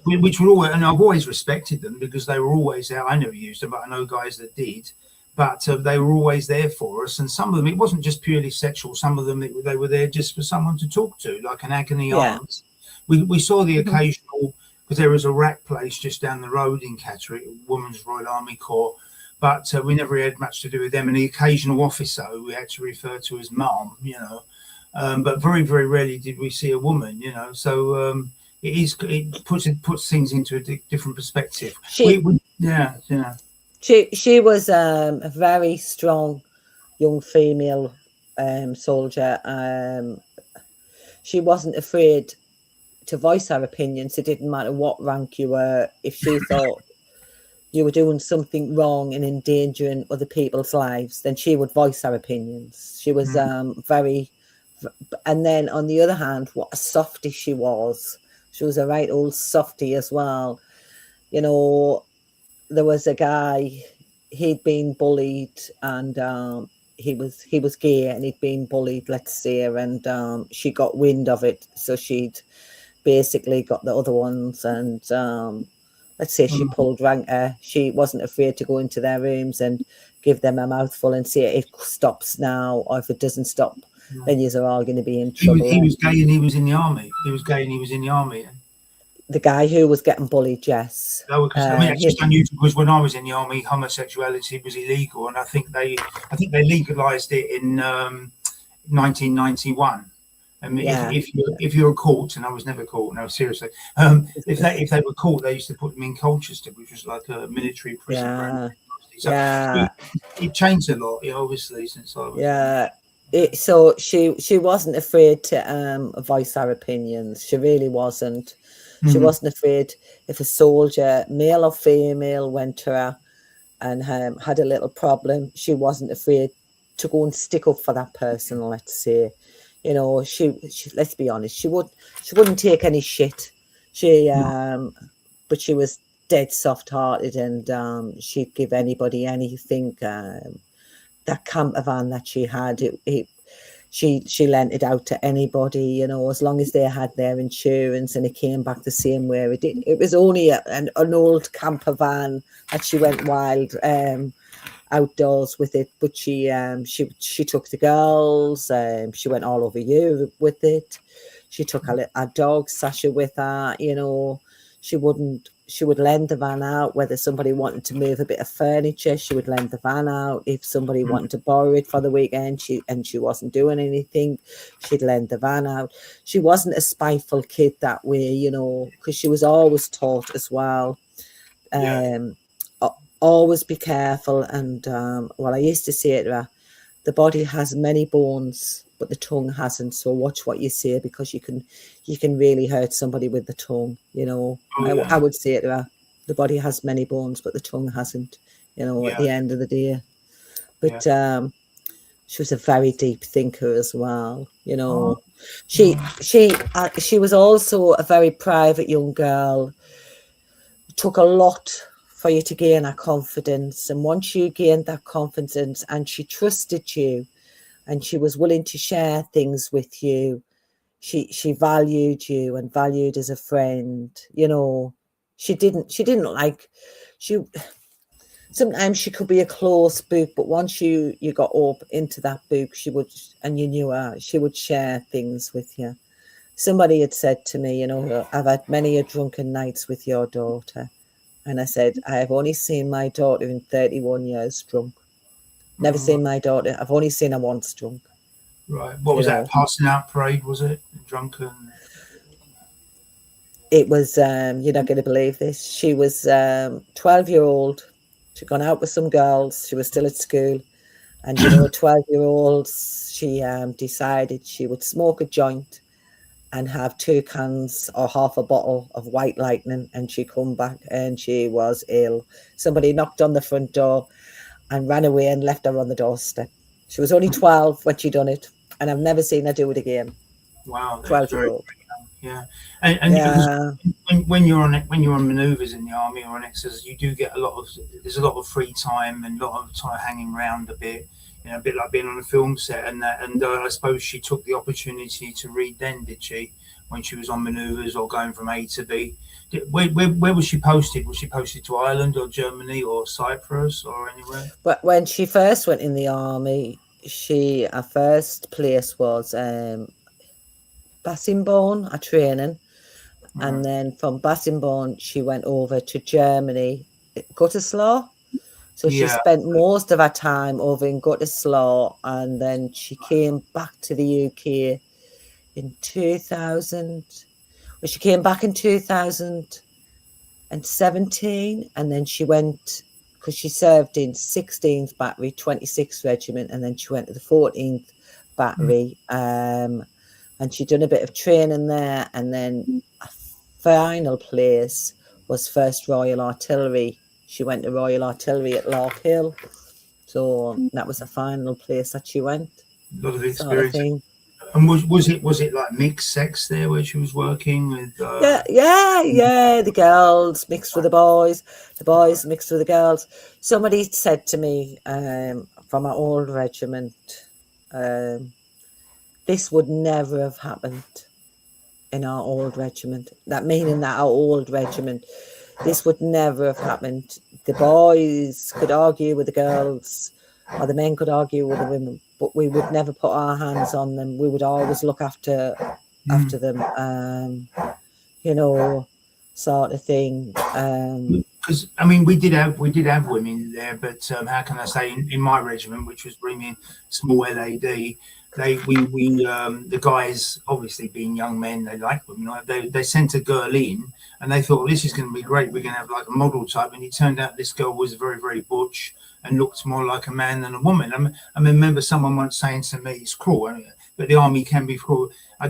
which were always, and I've always respected them because they were always there. I never used them, but I know guys that did. But they were always there for us, and some of them, it wasn't just purely sexual. Some of them, they were there just for someone to talk to, like an agony aunt. We saw the occasional, because there was a rack place just down the road in Catterick, Women's Royal Army Corps, but we never had much to do with them. And the occasional officer who we had to refer to as mum, you know, but very, very rarely did we see a woman, you know. So it puts things into a different perspective. She was a very strong young female soldier. She wasn't afraid to voice her opinions. It didn't matter what rank you were. If she thought you were doing something wrong and endangering other people's lives, then she would voice her opinions. She was very... And then on the other hand, what a softie she was. She was a right old softie as well. You know, there was a guy, he'd been bullied, and he was gay and he'd been bullied, let's say, and she got wind of it, so she'd basically got the other ones, and let's say she pulled ranker. She wasn't afraid to go into their rooms and give them a mouthful and say it stops now, or if it doesn't stop, then you're all going to be in trouble. He was gay and he was in the army. He was gay and he was in the army. The guy who was getting bullied, yes. No, because I mean, it's just unusual because when I was in the army, homosexuality was illegal, and I think they legalised it in 1991. I mean, if you were caught, and I was never caught, no, seriously. If they were caught, they used to put them in Colchester, which was like a military prison. So it changed a lot, obviously, since I was. So she wasn't afraid to voice her opinions. She really wasn't. She wasn't afraid if a soldier, male or female, went to her and had a little problem. She wasn't afraid to go and stick up for that person, let's say. You know, she let's be honest, she wouldn't take any shit. But she was dead soft-hearted, and she'd give anybody anything. That camper van that she had, she lent it out to anybody, as long as they had their insurance, and it came back the same way it did. It was only an old camper van that she went wild outdoors with it, but she took the girls. She went all over Europe with it. She took a dog Sasha with her. She would lend the van out, whether somebody wanted to move a bit of furniture. She would lend the van out. If somebody wanted to borrow it for the weekend, she wasn't doing anything, she'd lend the van out. She wasn't a spiteful kid that way, because she was always taught as well. Always be careful. And I used to say to her, the body has many bones, but the tongue hasn't. So watch what you say, because you can really hurt somebody with the tongue. I would say it to her, the body has many bones, but the tongue hasn't. At the end of the day. But she was a very deep thinker as well. She was also a very private young girl. It took a lot for you to gain her confidence, and once you gained that confidence and she trusted you and she was willing to share things with you, she valued you and valued as a friend. Sometimes she could be a closed book, but once you got up into that book, and you knew her, she would share things with you. Somebody had said to me, I've had many a drunken nights with your daughter. And I said, I have only seen my daughter in 31 years drunk. Never seen my daughter. I've only seen her once drunk. Right. What was that? Passing out parade, was it? Drunken? It was, you're not going to believe this. She was 12-year-old. She'd gone out with some girls. She was still at school. And, 12-year-olds, she decided she would smoke a joint and have 2 cans or half a bottle of White Lightning, and she come back and she was ill. Somebody knocked on the front door and ran away and left her on the doorstep. She was only 12 when she done it, and I've never seen her do it again. Wow. 12-year-old. Yeah, and Yeah. because when you're on manoeuvres in the army or on exercises, you do get there's a lot of free time and a lot of time hanging around a bit, a bit like being on a film set and that. And I suppose she took the opportunity to read then, did she? When she was on manoeuvres or going from A to B, where was she posted? Was she posted to Ireland or Germany or Cyprus or anywhere? But when she first went in the army, her first place was Bassingbourn, a training. And then from Bassingbourn, she went over to Germany, Gütersloh. So she spent most of her time over in Gütersloh, and then she came back to the UK in 2000. Well, she came back in 2017, and then she went, because she served in 16th Battery, 26th Regiment, and then she went to the 14th Battery, and she'd done a bit of training there, and then a final place was 1st Royal Artillery. She went to Royal Artillery at Lark Hill, so that was the final place that she went. A lot of experience. Sort of thing. And was it like mixed sex there where she was working with? Yeah. The girls mixed with the boys mixed with the girls. Somebody said to me from our old regiment, this would never have happened in our old regiment. That meaning that our old regiment, this would never have happened. The boys could argue with the girls, or the men could argue with the women, but we would never put our hands on them. We would always look after them, sort of thing. Because I mean, we did have women there, but how can I say, in my regiment, which was bringing small LAD, the guys, obviously being young men, they like women. They sent a girl in, and they thought, well, this is going to be great. We're going to have like a model type, and it turned out this girl was very, very butch and looked more like a man than a woman. I remember someone once saying to me, "It's cruel, but the army can be cruel." I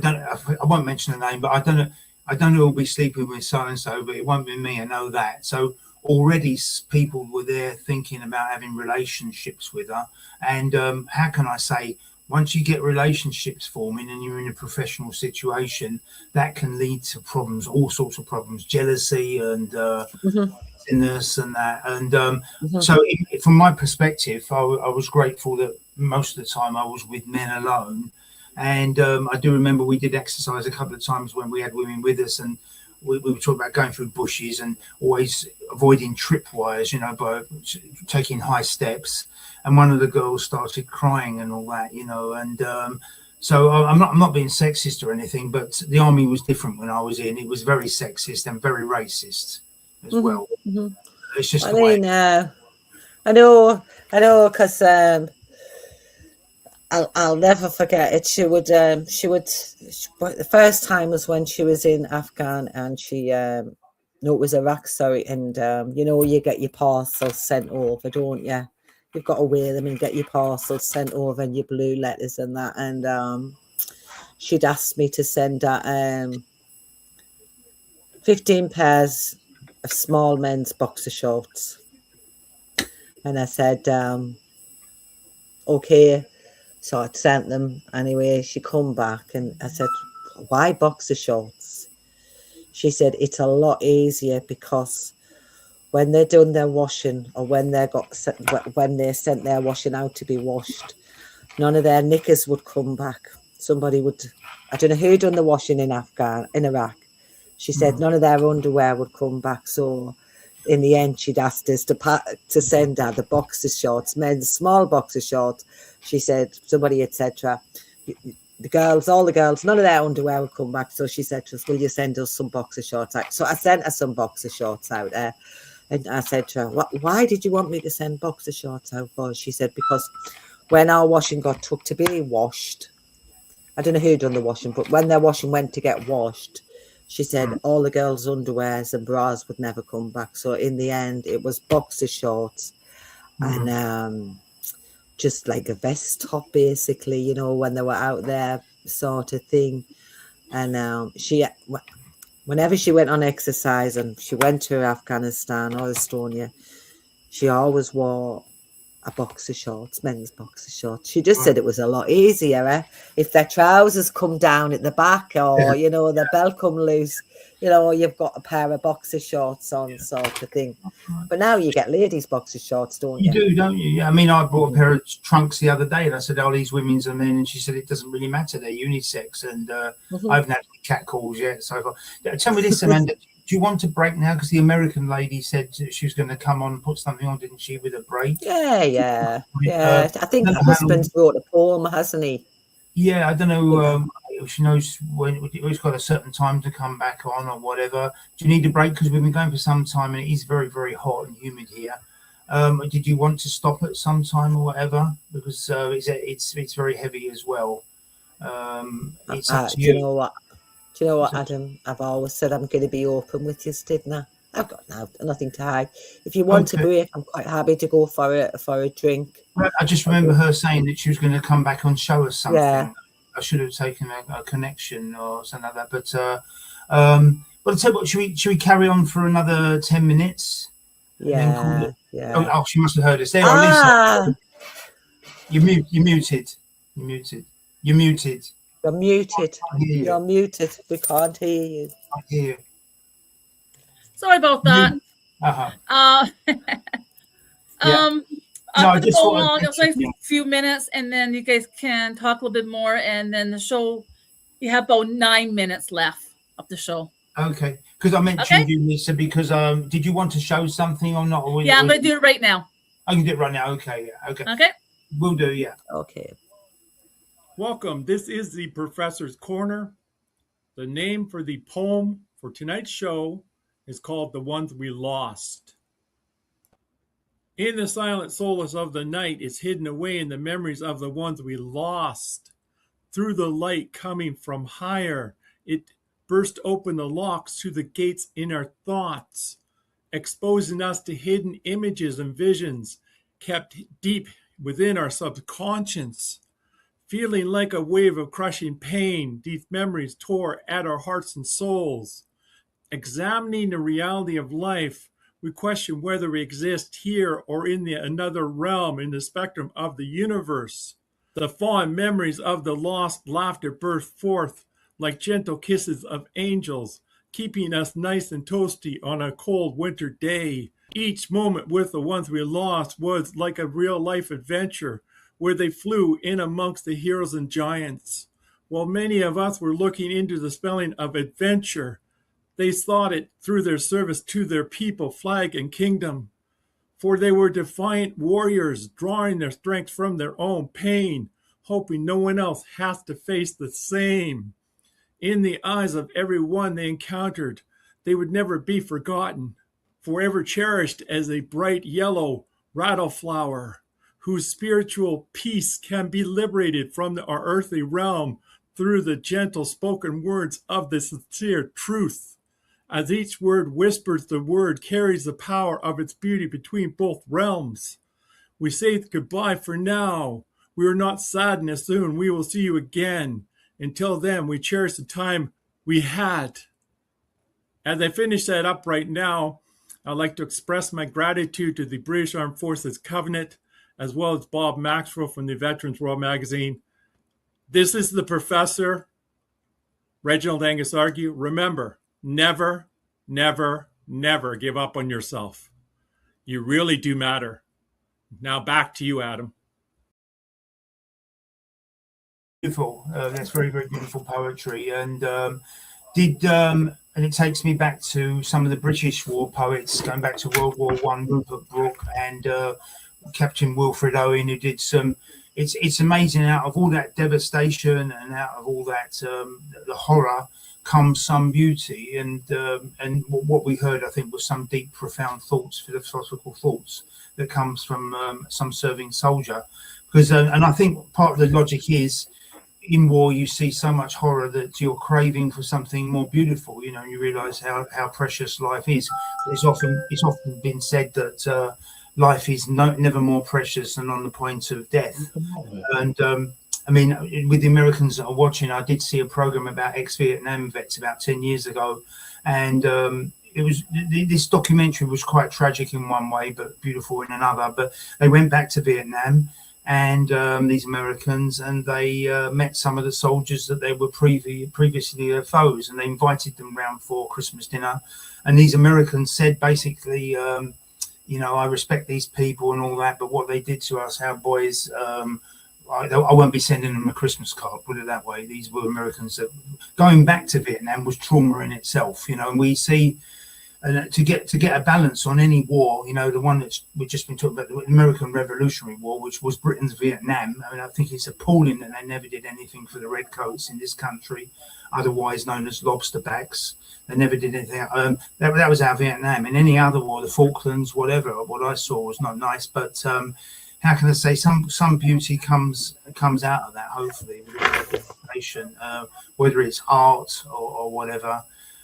won't mention the name, but I don't know who'll be sleeping with so and so, but it won't be me. I know that. So already people were there thinking about having relationships with her, and how can I say? Once you get relationships forming and you're in a professional situation, that can lead to problems, all sorts of problems, jealousy and bitterness and that. And so from my perspective, I was grateful that most of the time I was with men alone. And I do remember we did exercise a couple of times when we had women with us, and we were talking about going through bushes and always avoiding tripwires, by taking high steps. And one of the girls started crying and all that, and so I'm not being sexist or anything, but the army was different when I was in. It was very sexist and very racist as well. It's just I know, because I'll never forget it. She would the first time was when she was in Afghan, and it was Iraq, sorry, and you get your parcels sent over, don't you? You've got to wear them and get your parcels sent over and your blue letters and that. And she'd asked me to send her 15 pairs of small men's boxer shorts. And I said, okay. So I'd sent them. Anyway, she come back and I said, why boxer shorts? She said, it's a lot easier because when they're done their washing, or when they sent their washing out to be washed, none of their knickers would come back. Somebody would, I don't know who done the washing in Iraq. She said none of their underwear would come back. So in the end, she'd asked us to send her the boxer shorts, men's small boxer shorts. She said, somebody had said to her, all the girls, none of their underwear would come back. So she said to us, will you send us some boxer shorts out? So I sent her some boxer shorts out there. And I said to her, why did you want me to send boxer shorts out for? She said, because when our washing got took to be washed, I don't know who done the washing, but when their washing went to get washed, she said all the girls' underwears and bras would never come back. So in the end, it was boxer shorts and just like a vest top, basically, when they were out there, sort of thing. And whenever she went on exercise and she went to Afghanistan or Estonia, she always wore a boxer shorts, men's boxer shorts. She just said it was a lot easier if their trousers come down at the back, or you know, their belt come loose, you know, you've got a pair of boxer shorts on, sort of thing. But now you get ladies boxer shorts, don't you? You do, don't you? Yeah. I mean, I bought a pair of trunks the other day, and I said, "Oh, these women's and men," and she said, "It doesn't really matter; they're unisex." And I haven't had any cat calls yet. So I thought, tell me this, Amanda. Do you want to break now? Because the American lady said she was going to come on and put something on, didn't she, with a break? Yeah. I think her husband's wrote a poem, hasn't he? Yeah, I don't know if she knows when it's got a certain time to come back on or whatever. Do you need a break? Because we've been going for some time and it is very, very hot and humid here. Did you want to stop at some time or whatever? Because it's very heavy as well. It's up to you. Do you know what, Adam? I've always said I'm going to be open with you, didn't I? I've got nothing to hide. If you want a break, I'm quite happy to go for a drink. I just remember her saying that she was going to come back and show us something. Yeah. I should have taken a connection or something like that. But I'll tell you what, should we carry on for another 10 minutes? Yeah. Oh, she must have heard us. There, Lisa. You're muted. You're muted. You're muted. We can't hear you. I hear you. Sorry about that. I'm going to go along. It's like a few minutes, and then you guys can talk a little bit more, and then the show, you have about 9 minutes left of the show. Okay. Because I mentioned you, Lisa, because did you want to show something or not? Or I'm going to do it right now. I can do it right now. Okay. Yeah. Okay. Okay. Will do. Yeah. Okay. Welcome. This is the Professor's Corner. The name for the poem for tonight's show is called The Ones We Lost. In the silent solace of the night is hidden away in the memories of the ones we lost. Through the light coming from higher, it burst open the locks to the gates in our thoughts, exposing us to hidden images and visions kept deep within our subconscious. Feeling like a wave of crushing pain, these memories tore at our hearts and souls. Examining the reality of life, we question whether we exist here or in another realm in the spectrum of the universe. The fond memories of the lost laughter burst forth like gentle kisses of angels, keeping us nice and toasty on a cold winter day. Each moment with the ones we lost was like a real-life adventure, where they flew in amongst the heroes and giants. While many of us were looking into the spelling of adventure, they sought it through their service to their people, flag, and kingdom. For they were defiant warriors, drawing their strength from their own pain, hoping no one else has to face the same. In the eyes of every one they encountered, they would never be forgotten, forever cherished as a bright yellow rattle flower, whose spiritual peace can be liberated from our earthly realm through the gentle spoken words of the sincere truth. As each word whispers, the word carries the power of its beauty between both realms. We say goodbye for now. We are not saddened as soon we will see you again. Until then, we cherish the time we had. As I finish that up right now, I'd like to express my gratitude to the British Armed Forces Covenant, as well as Bob Maxwell from the Veterans World Magazine. This is the Professor, Reginald Angus Argue. Remember, never, never, never give up on yourself. You really do matter. Now back to you, Adam. Beautiful. That's very, very beautiful poetry. And and it takes me back to some of the British war poets, going back to World War I, Rupert Brooke and Captain Wilfred Owen, who did some. It's amazing. Out of all that devastation and out of all that the horror comes some beauty, and what we heard, I think, was some deep, profound thoughts, philosophical thoughts that comes from some serving soldier. Because and I think part of the logic is, in war you see so much horror that you're craving for something more beautiful. You know, you realise how precious life is. It's often been said that life is never more precious than on the point of death. And I mean, with the Americans that are watching, I did see a program about ex-Vietnam vets about 10 years ago, and this documentary was quite tragic in one way, but beautiful in another. But they went back to Vietnam, and these Americans, and they met some of the soldiers that they were previously their foes, and they invited them round for Christmas dinner. And these Americans said basically, I respect these people and all that, but what they did to us, our boys, I won't be sending them a Christmas card, put it that way. These were Americans that going back to Vietnam was trauma in itself, and we see to get a balance on any war, the one that we've just been talking about, the American Revolutionary War, which was Britain's Vietnam. I mean, I think it's appalling that they never did anything for the redcoats in this country, otherwise known as lobster backs. They never did anything. That was our Vietnam. In any other war, the Falklands, whatever, what I saw was not nice, but how can I say, some beauty comes out of that, hopefully, with the nation, whether it's art or whatever.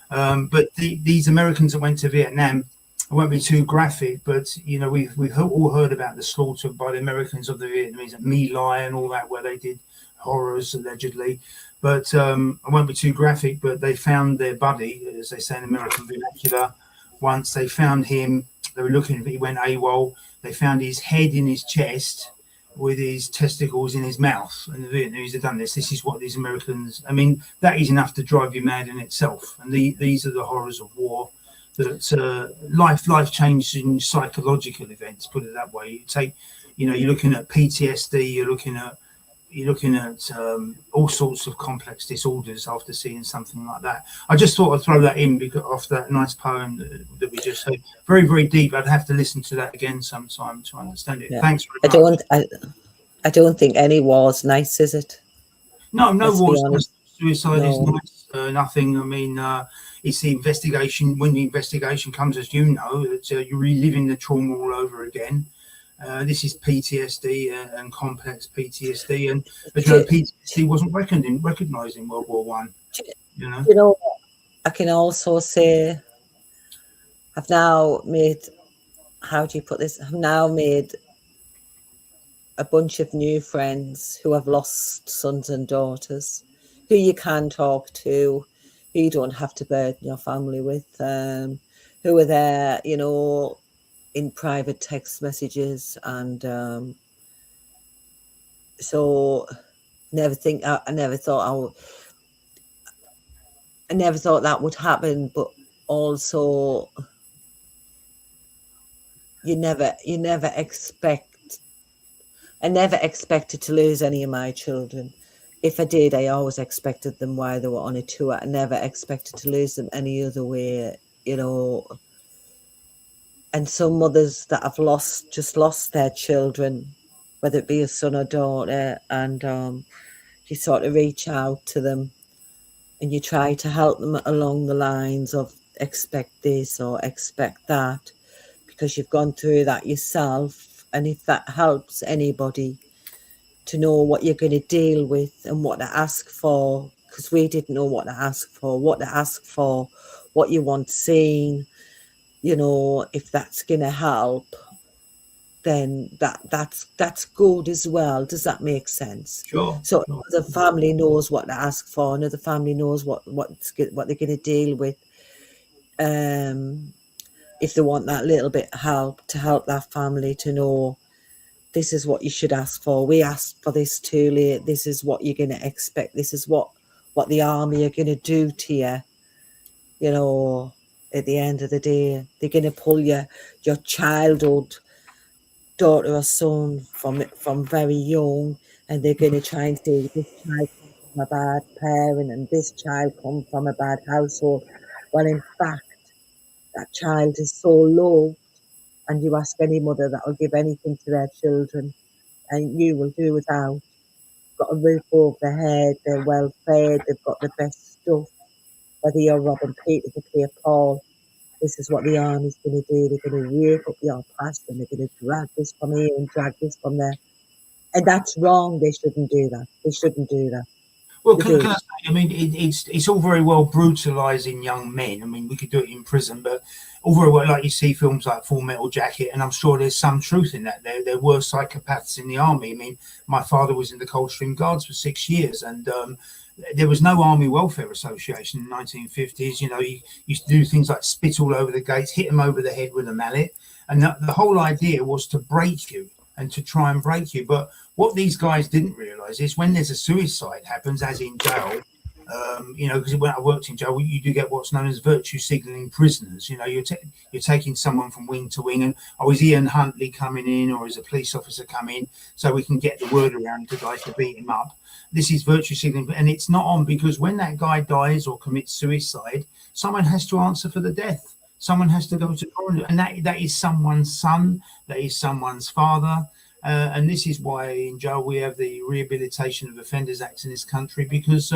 But these Americans that went to Vietnam, I won't be too graphic, but we've all heard about the slaughter by the Americans of the Vietnamese at My Lai and all that, where they did horrors allegedly. But I won't be too graphic, but they found their buddy, as they say in American vernacular. Once they found him, they were looking, he went AWOL. They found his head in his chest with his testicles in his mouth. And the Vietnamese have done this. This is what these Americans, I mean, that is enough to drive you mad in itself. And these are the horrors of war. That life-changing psychological events, put it that way. You take, you're looking at PTSD, you're looking at all sorts of complex disorders after seeing something like that. I just thought I'd throw that in because of that nice poem that we just heard. Very, very deep. I'd have to listen to that again sometime to understand it. Yeah. Thanks very much. I don't think any war's nice, is it? No war's nice. Suicide is nice. Nothing. I mean, it's the investigation. When the investigation comes, as you know, you're reliving the trauma all over again. This is PTSD and complex PTSD, and as you know, PTSD wasn't recognised in World War One. I can also say I've now made. How do you put this? I've now made a bunch of new friends who have lost sons and daughters, who you can talk to, who you don't have to burden your family with, who are there, in private text messages, and so I never thought that would happen, but also you never expect. I never expected to lose any of my children. If I did, I always expected them while they were on a tour. I never expected to lose them any other way, And some mothers that have lost their children, whether it be a son or daughter, and you sort of reach out to them and you try to help them along the lines of expect this or expect that, because you've gone through that yourself. And if that helps anybody to know what you're going to deal with and what to ask for, because we didn't know what to ask for, what you want seen, if that's going to help, then that's good as well. Does that make sense? Sure. So the family knows what to ask for, another family knows what they're going to deal with. If they want that little bit of help to help that family to know this is what you should ask for. We asked for this too late. This is what you're going to expect. This is what the army are going to do to you. At the end of the day, they're going to pull your childhood, daughter or son from very young, and they're going to try and say this child comes from a bad parent and this child comes from a bad household. Well, in fact, that child is so loved, and you ask any mother that will give anything to their children, and you will do without. Got a roof over their head, they're well fed, they've got the best stuff. Whether you're Robin Peters or Pierre Paul, this is what the army's going to do. They're going to rake up your past and they're going to drag this from here and drag this from there. And that's wrong. They shouldn't do that. Well, can I say, I mean, it's all very well brutalising young men. I mean, we could do it in prison, but all very well, like you see films like Full Metal Jacket, and I'm sure there's some truth in that. There were psychopaths in the army. I mean, my father was in the Coldstream Guards for 6 years, and there was no Army Welfare Association in the 1950s. You know, you used to do things like spit all over the gates, hit them over the head with a mallet. And the whole idea was to break you and to try and break you. But what these guys didn't realize is when there's a suicide happens, as in jail, you know, because when I worked in jail, you do get what's known as virtue signaling prisoners. You know, you're taking someone from wing to wing, and is Ian Huntley coming in, or is a police officer coming, so we can get the word around to guys to beat him up. This is virtue signaling, and it's not on, because when that guy dies or commits suicide, someone has to answer for the death. Someone has to go to court, and that is someone's son, that is someone's father. And this is why in jail we have the Rehabilitation of Offenders Act in this country, because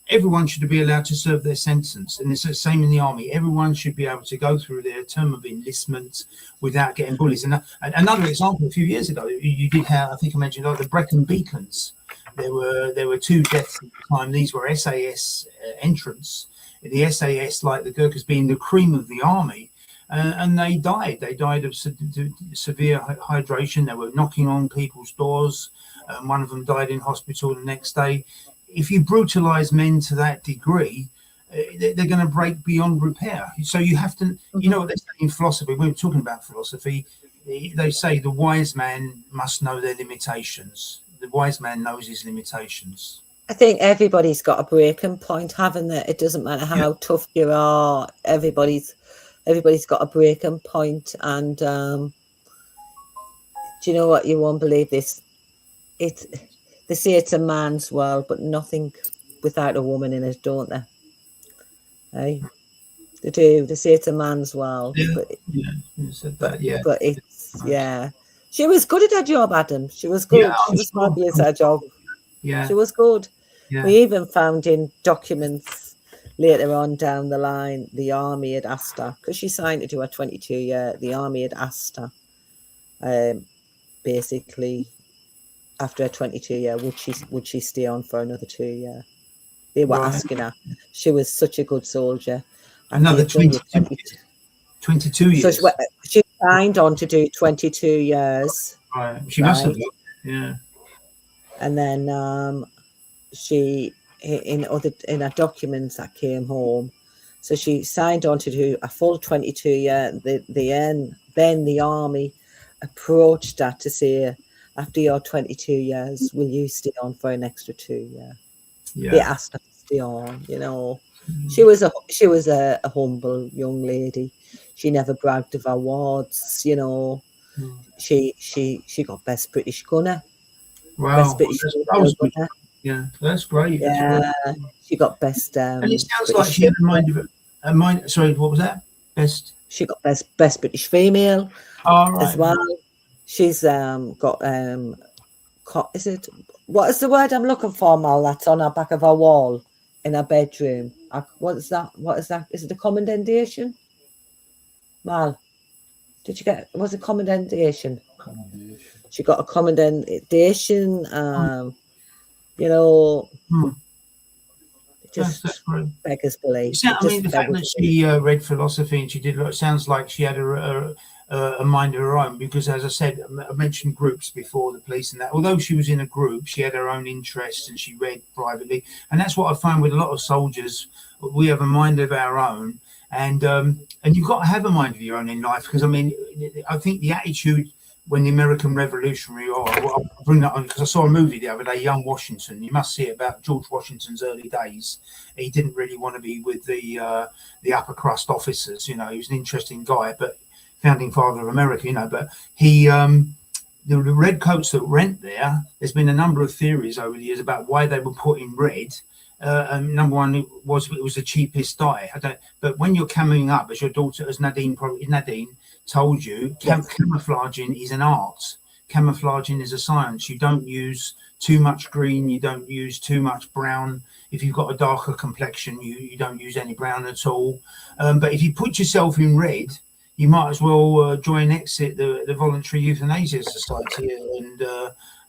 everyone should be allowed to serve their sentence. And it's the same in the army. Everyone should be able to go through their term of enlistment without getting bullies. And another example, a few years ago, you did have, I think I mentioned, like the Brecon Beacons. There were 2 deaths at the time. These were SAS entrants. The SAS, like the Gurkhas, being the cream of the army. And they died. They died of severe hydration. They were knocking on people's doors. One of them died in hospital the next day. If you brutalize men to that degree, they're going to break beyond repair. So you have to, you know what they say in philosophy, we were talking about philosophy, they say the wise man must know their limitations. The wise man knows his limitations. I think everybody's got a breaking point, haven't they? It doesn't matter how tough you are. Everybody's got a breaking point. And do you know what? You won't believe this. They say it's a man's world, but nothing without a woman in it, don't they? Hey, they do. They say it's a man's world. Yeah, but you said that, yeah. But it's, yeah. She was good at her job, Adam. She was good. Yeah, she was fabulous at her job. Yeah. She was good. Yeah. We even found in documents later on down the line, the army had asked her, because she signed to do her 22-year, the army had asked her, basically, after her 22-year, would she stay on for another 2 years? They were asking her. She was such a good soldier. Another 22 years. So she signed on to do 22 years. Right. She must have done. Yeah. And then she, in her documents that came home, so she signed on to do a full 22 year. Then the army approached her to say, after your 22 years, will you stay on for an extra 2 years? Yeah. They asked her to stay on, you know. She was a humble young lady. She never bragged of her awards, you know. She got best British gunner. Wow. Best British gunner. Yeah, that's great. Yeah, that's great. She got best. And it sounds like she had a mind. Sorry, what was that? Best. She got best British female as well. She's got is it, what is the word I'm looking for, Mal? That's on her back of her wall in her bedroom. What is that? Is it a commendation? Mal, did you get? Was it commendation? She got a commendation. You know, just beggars belief. I mean, the fact that she read philosophy and she did. It sounds like she had a mind of her own, because, as I said, I mentioned groups before, the police and that. Although she was in a group, she had her own interests and she read privately. And that's what I find with a lot of soldiers. We have a mind of our own, and you've got to have a mind of your own in life. Because I mean, I think the attitude when the American Revolutionary, I'll bring that on because I saw a movie the other day, Young Washington. You must see it, about George Washington's early days. He didn't really want to be with the upper crust officers. You know, he was an interesting guy, but founding father of America. You know, but he the redcoats that went there. There's been a number of theories over the years about why they were put in red. And number one was it was the cheapest dye. But when you're camoing up, as your daughter, as Nadine told you, camouflaging is an art. Camouflaging is a science. You don't use too much green. You don't use too much brown. If you've got a darker complexion, you don't use any brown at all. But if you put yourself in red, you might as well join Exit, the Voluntary Euthanasia Society, and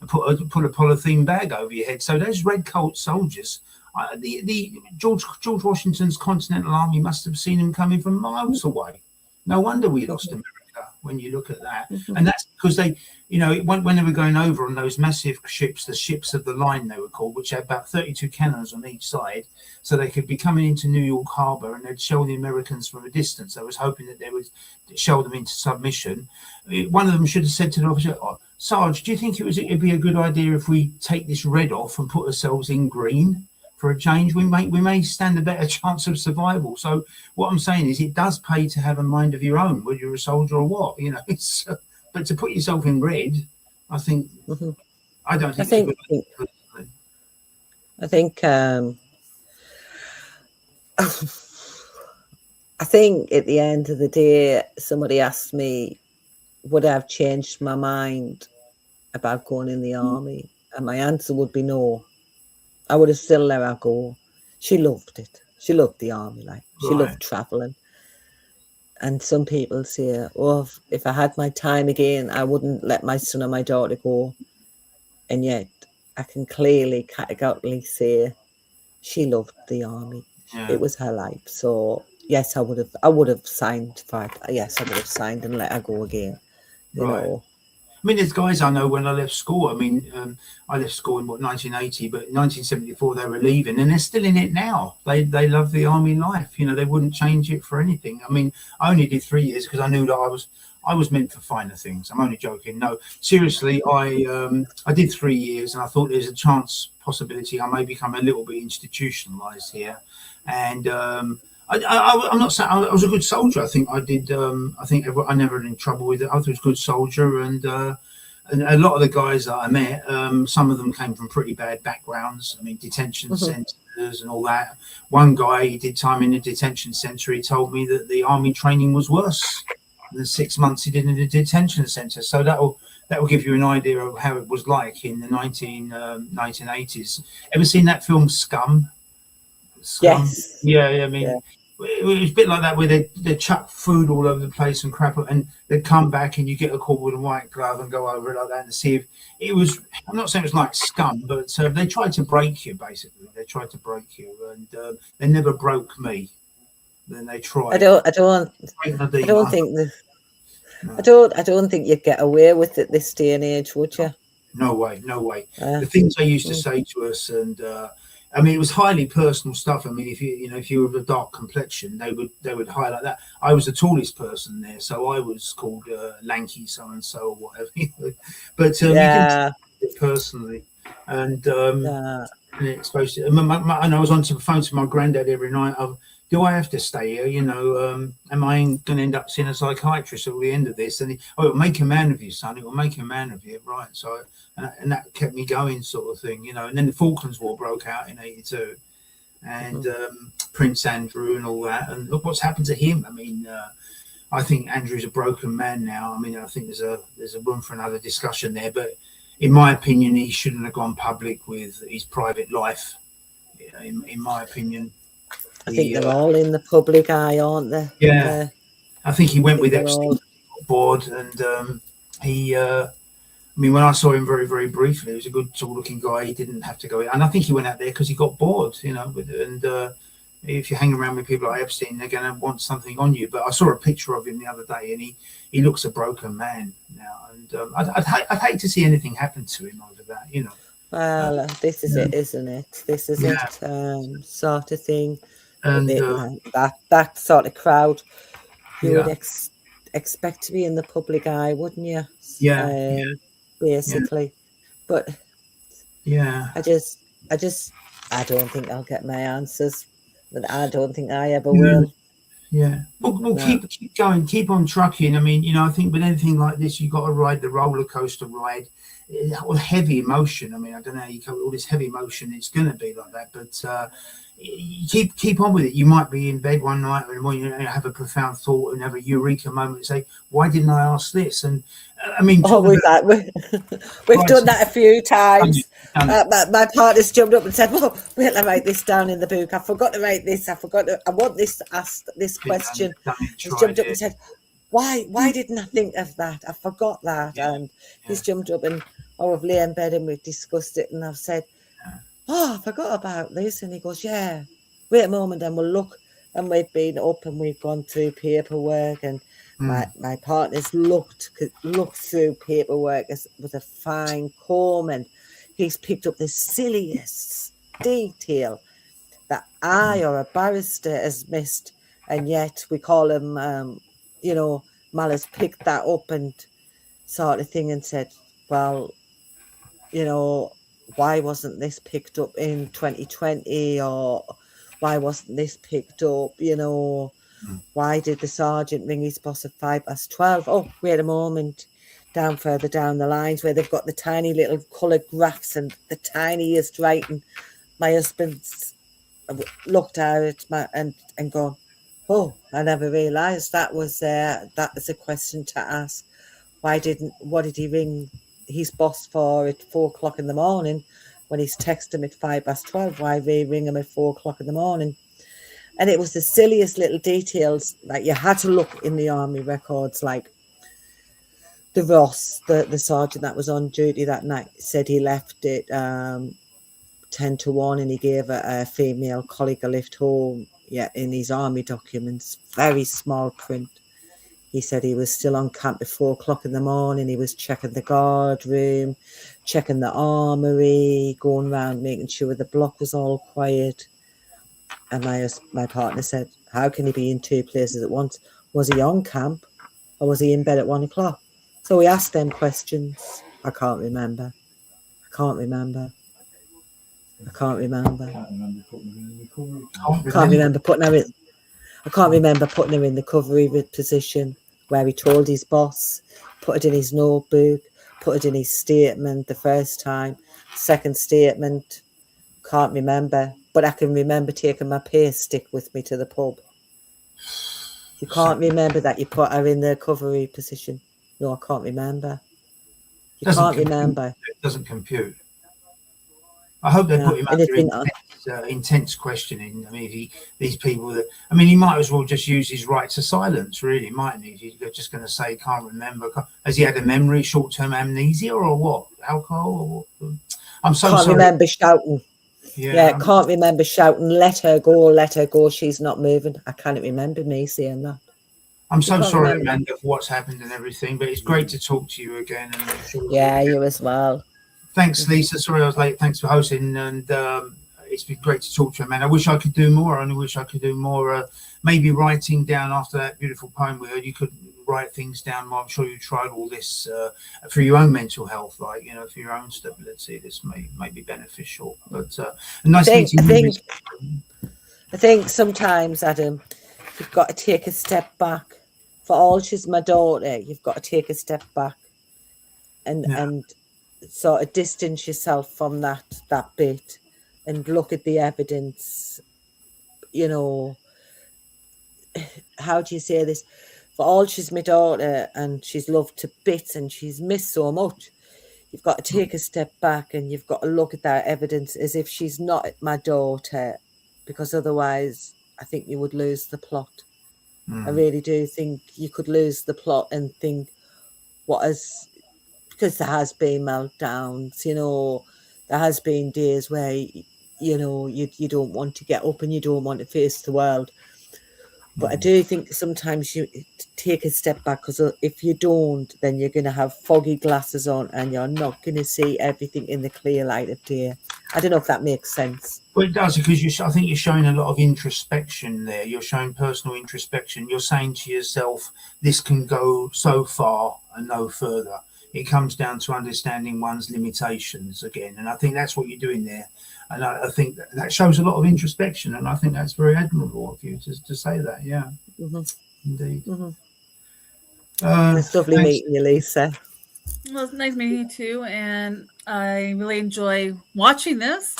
put a polythene bag over your head. So those red coat soldiers, the George Washington's Continental Army must have seen him coming from miles away. No wonder we lost America. when you look at that. And that's because they, you know, when they were going over on those massive ships, the ships of the line they were called, which had about 32 cannons on each side, so they could be coming into New York Harbor and they'd show the Americans from a distance. I was hoping that they would show them into submission. One of them should have said to the officer, oh, Sarge, do you think it'd be a good idea if we take this red off and put ourselves in green for a change? We may stand a better chance of survival. So what I'm saying is, it does pay to have a mind of your own, whether you're a soldier or what. You know, it's but to put yourself in red, I think I don't think. I think I think at the end of the day, somebody asked me, would I have changed my mind about going in the army? And my answer would be no. I would have still let her go. She loved it. She loved the army life. She loved traveling. And some people say, oh, if I had my time again, I wouldn't let my son or my daughter go. And yet I can clearly, categorically say she loved the army. Yeah. It was her life. So yes, I would have signed for it. Yes, I would have signed and let her go again. You know. I mean, there's guys I know when I left school. I mean, I left school in 1980, but in 1974 they were leaving, and they're still in it now. They love the army life. You know, they wouldn't change it for anything. I mean, I only did 3 years because I knew that I was meant for finer things. I'm only joking. No, seriously, I did 3 years, and I thought there's a possibility I may become a little bit institutionalized here, and. I'm not saying I was a good soldier. I think I did. I think I never had any trouble with it. I was a good soldier, and a lot of the guys that I met, some of them came from pretty bad backgrounds. I mean, detention centres and all that. One guy, he did time in a detention centre. He told me that the army training was worse than 6 months he did in a detention centre. So that will give you an idea of how it was like in the 1980s. Ever seen that film Scum? Yes. Yeah. I mean, it was a bit like that, where they chuck food all over the place and crap, and they'd come back and you get a call with a white glove and go over it like that and see if it was. I'm not saying it was like Scum, but they tried to break you. Basically, they tried to break you, and they never broke me. Then they tried. I don't think you'd get away with it this day and age, would you? No way. The things they used to say to us, and I mean, it was highly personal stuff. I mean, if you were of a dark complexion, they would highlight that. I was the tallest person there, so I was called lanky so and so or whatever. But you can see it personally, and it's supposed to. And I was on the phone to my granddad every night. Do I have to stay here? You know, am I going to end up seeing a psychiatrist at the end of this? And it'll make a man of you, son. It will make a man of you, right? So, and that kept me going, sort of thing, you know. And then the Falklands War broke out in '82, and Prince Andrew and all that. And look what's happened to him. I mean, I think Andrew's a broken man now. I mean, I think there's a room for another discussion there. But in my opinion, he shouldn't have gone public with his private life. In my opinion. I think they're all in the public eye, aren't they? Yeah. I think he went with Epstein board, and I mean, when I saw him very, very briefly, he was a good, tall-looking guy. He didn't have to go in. And I think he went out there because he got bored, you know. And if you hang around with people like Epstein, they're going to want something on you. But I saw a picture of him the other day, and he looks a broken man now. And I'd hate to see anything happen to him over that, you know. Well, this is it, isn't it? This is it, sort of thing. And that sort of crowd you would expect to be in the public eye, wouldn't you? Basically. But I don't think I'll get my answers, but I don't think I ever will. Well, keep going, keep on trucking. I mean, you know, I think with anything like this, you've got to ride the roller coaster ride. All heavy emotion. I mean, I don't know how you cover all this heavy emotion. It's going to be like that, but you keep on with it. You might be in bed one night and you have a profound thought and have a eureka moment and say, "Why didn't I ask this?" And I mean, we've done that a few times. My partner's jumped up and said, "Well, wait, I write this down in the book. I forgot to write this. I want this to ask this question." He's jumped up and said, Why didn't I think of that? I forgot that. And he's jumped up and I've lay in bed and we've discussed it, and I've said, "Oh, I forgot about this." And he goes, "Wait a moment," and we'll look. And we've been up and we've gone through paperwork and My partner's looked through paperwork with a fine comb, and he's picked up the silliest detail that I or a barrister has missed, and yet we call him, Mal has picked that up and sort of thing and said, well, why wasn't this picked up in 2020, or why wasn't this picked up, why did the sergeant ring his boss at 12:05? Oh, wait a moment, further down the lines where they've got the tiny little coloured graphs and the tiniest writing, my husband's looked at it and gone, oh, I never realised that was a question to ask. What did he ring his boss for at 4:00 in the morning when he's texted him at 12:05? Why they ring him at 4:00 in the morning? And it was the silliest little details. Like, you had to look in the army records, like the Ross, the sergeant that was on duty that night, said he left it 10-1, and he gave a female colleague a lift home. Yeah, in his army documents, very small print. He said he was still on camp at 4:00 in the morning. He was checking the guard room, checking the armory, going around making sure the block was all quiet. And my partner said, how can he be in two places at once? Was he on camp, or was he in bed at 1:00? So we asked them questions. I can't remember. I can't remember putting her in the recovery position where he told his boss, put it in his notebook, put it in his statement the first time. Second statement, can't remember, but I can remember taking my pay stick with me to the pub. You can't remember that you put her in the recovery position? No, I can't remember. You can't remember. It doesn't compute. I hope they put him under intense questioning. I mean, these people he might as well just use his right to silence, really, mightn't he? You're just going to say, can't remember. Has he had a memory, short-term amnesia, or what? Alcohol, or what? I'm so sorry. Can't remember shouting. Yeah, can't remember shouting, let her go, she's not moving. I can't remember me saying that. I'm so sorry, Amanda, for what's happened and everything, but it's great to talk to you again. And I'm sure you as well. Thanks, Lisa. Sorry I was late. Thanks for hosting, and it's been great to talk to you, man. I wish I could do more. I only wish I could do more. Maybe writing down after that beautiful poem we heard. You could write things down. I'm sure you tried all this for your own mental health, like for your own stability. This may be beneficial. But nice meeting you. I think sometimes, Adam, you've got to take a step back. For all she's my daughter, you've got to take a step back and sort of distance yourself from that bit and look at the evidence. How do you say this? For all she's my daughter and she's loved to bits and she's missed so much, you've got to take a step back and you've got to look at that evidence as if she's not my daughter, because otherwise I think you would lose the plot. I really do think you could lose the plot and think because there has been meltdowns, there has been days where, you don't want to get up and you don't want to face the world. But I do think sometimes you take a step back, because if you don't, then you're going to have foggy glasses on and you're not going to see everything in the clear light of day. I don't know if that makes sense. Well, it does, because I think you're showing a lot of introspection there. You're showing personal introspection. You're saying to yourself, this can go so far and no further. It comes down to understanding one's limitations again. And I think that's what you're doing there. And I think that shows a lot of introspection. And I think that's very admirable of you to say that. Yeah, indeed. It's lovely meeting you, Lisa. Well, it's nice meeting you too. And I really enjoy watching this.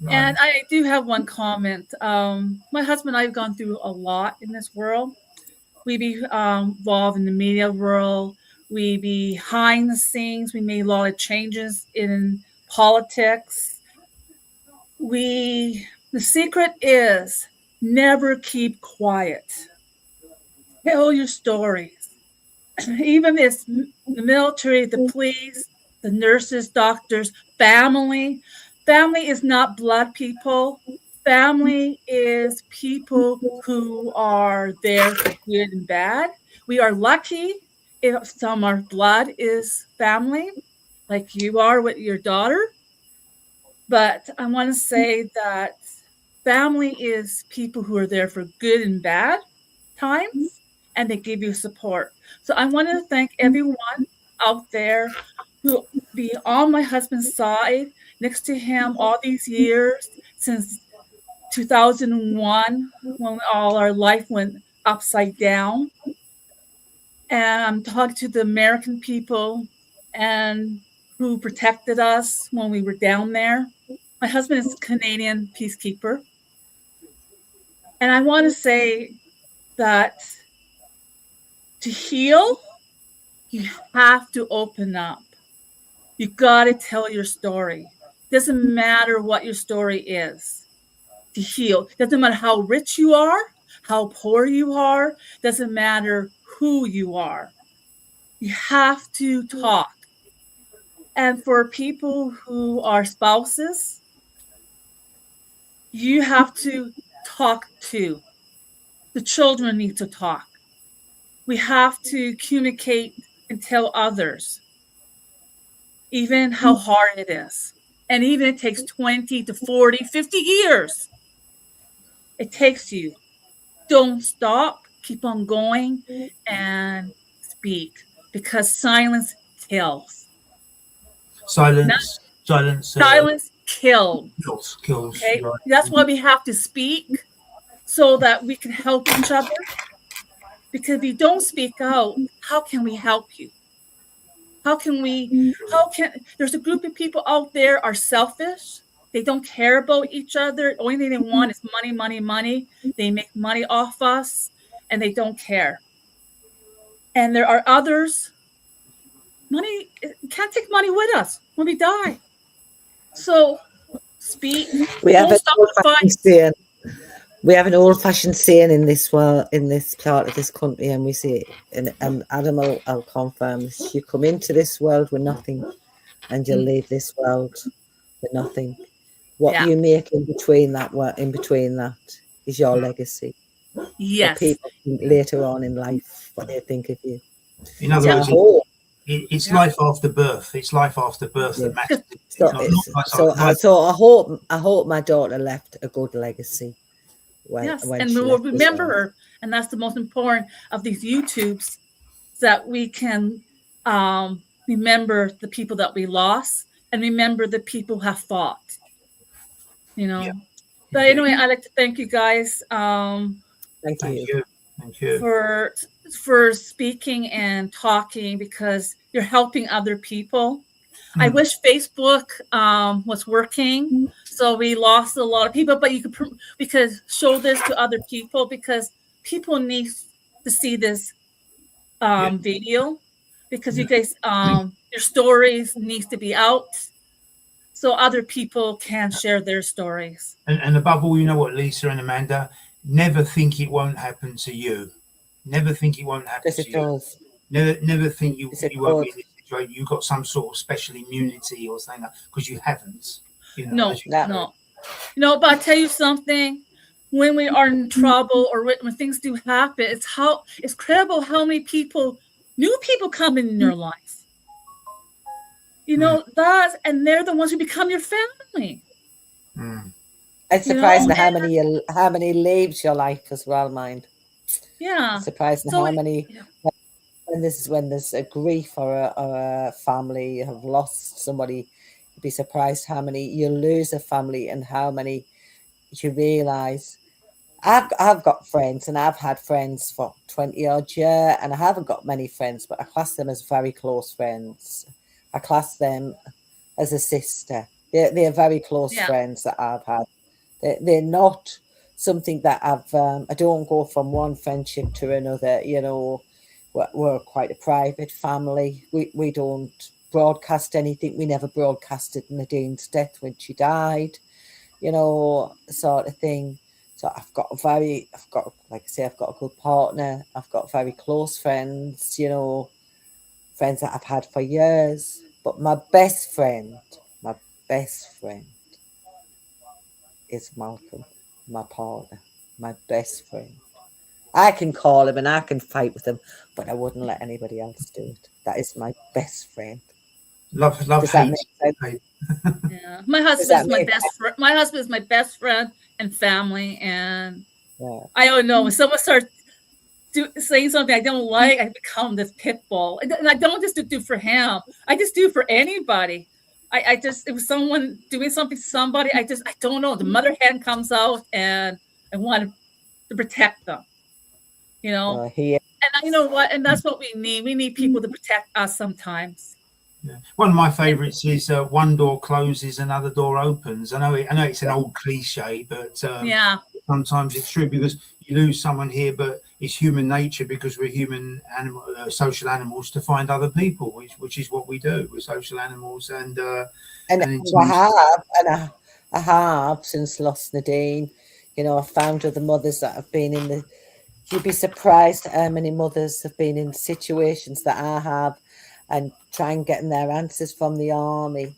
Right. And I do have one comment. My husband and I have gone through a lot in this world. We be involved in the media world. We behind the scenes. We made a lot of changes in politics. The secret is never keep quiet. Tell your stories. Even if it's the military, the police, the nurses, doctors, family. Family is not blood people. Family is people who are there for good and bad. We are lucky if some our blood is family, like you are with your daughter. But I want to say that family is people who are there for good and bad times, and they give you support. So I want to thank everyone out there who be on my husband's side, next to him all these years since 2001, when all our life went upside down. And I'm talking to the American people and who protected us when we were down there. My husband is a Canadian peacekeeper. And I want to say that to heal, you have to open up. You got to tell your story. Doesn't matter what your story is. To heal, doesn't matter how rich you are, how poor you are, doesn't matter who you are. You have to talk. And for people who are spouses, you have to talk too. The children need to talk. We have to communicate and tell others, even how hard it is. And even it takes 20 to 40, 50 years. It takes you. Don't stop. Keep on going and speak, because silence kills. Silence Silence kills. kills. Okay, Right. that's why we have to speak, so that we can help each other. Because if you don't speak out, how can we help you? There's a group of people out there are selfish. They don't care about each other. The only thing they want is money, money, money. They make money off us and they don't care. And there are others, money, can't take money with us when we die. So speak. We have Don't an stop the old-fashioned fight. saying. We have an old-fashioned saying in this world, in this part of this country, and we say, and Adam will confirm this: you come into this world with nothing, and you'll leave this world with nothing. What Yeah. you make in between that is your legacy. Yes. For people later on in life, what they think of you. In other Yeah. words, it's life after birth. It's life after birth that matters. So I hope my daughter left a good legacy. Yes, when and she we will left this remember world. her, and that's the most important of these YouTubes, that we can remember the people that we lost and remember the people who have fought. You know. Yeah. But anyway, I'd like to thank you guys Thank you. Thank you. for speaking and talking, because you're helping other people. I wish Facebook was working, so we lost a lot of people. But you could show this to other people, because people need to see this video, because you guys, your stories needs to be out, so other people can share their stories. And above all, you know what, Lisa and Amanda, never think it won't happen to you. Never think it won't happen Because to it you. does. Never think you Yes, it won't be does. in this situation. You've got some sort of special immunity or something, because you haven't. You know, No. But I tell you something. When we are in trouble, or when things do happen, it's incredible how many new people come in your life. You know, and they're the ones who become your family. It's surprising how many leaves your life as well, mind. Yeah. It's surprising how many. When there's a grief or a family, you have lost somebody, you'd be surprised how many you lose a family and how many you realise. I've got friends, and I've had friends for 20 odd years, and I haven't got many friends, but I class them as very close friends. I class them as a sister. They're very close friends that I've had. They're not something that I don't go from one friendship to another. You know, we're quite a private family. We don't broadcast anything. We never broadcasted Nadine's death when she died, you know, sort of thing. So I've got like I say, I've got a good partner. I've got very close friends, you know, friends that I've had for years. But my best friend is Malcolm, my partner, my best friend. I can call him and I can fight with him, but I wouldn't let anybody else do it. That is my best friend. Love, Does that hate. make sense? Yeah, my Does that husband's my make best friend. My husband is my best friend and family, and Yeah. I don't know when someone starts saying something I don't like, I become this pit bull, and I don't just do for him. I just do for anybody. I just if someone doing something to somebody, I don't know. The mother hen comes out, and I want to protect them. You know, He and you know what? And that's what we need. We need people to protect us sometimes. Yeah. One of my favourites is one door closes, another door opens. I know it's an old cliche, but Yeah. sometimes it's true because you lose someone here, but it's human nature because we're human animal, social animals to find other people, which is what we do. We're social animals, and I have since lost Nadine. You know, I found other mothers that have been in the. You'd be surprised how many mothers have been in situations that I have, and try and getting their answers from the army,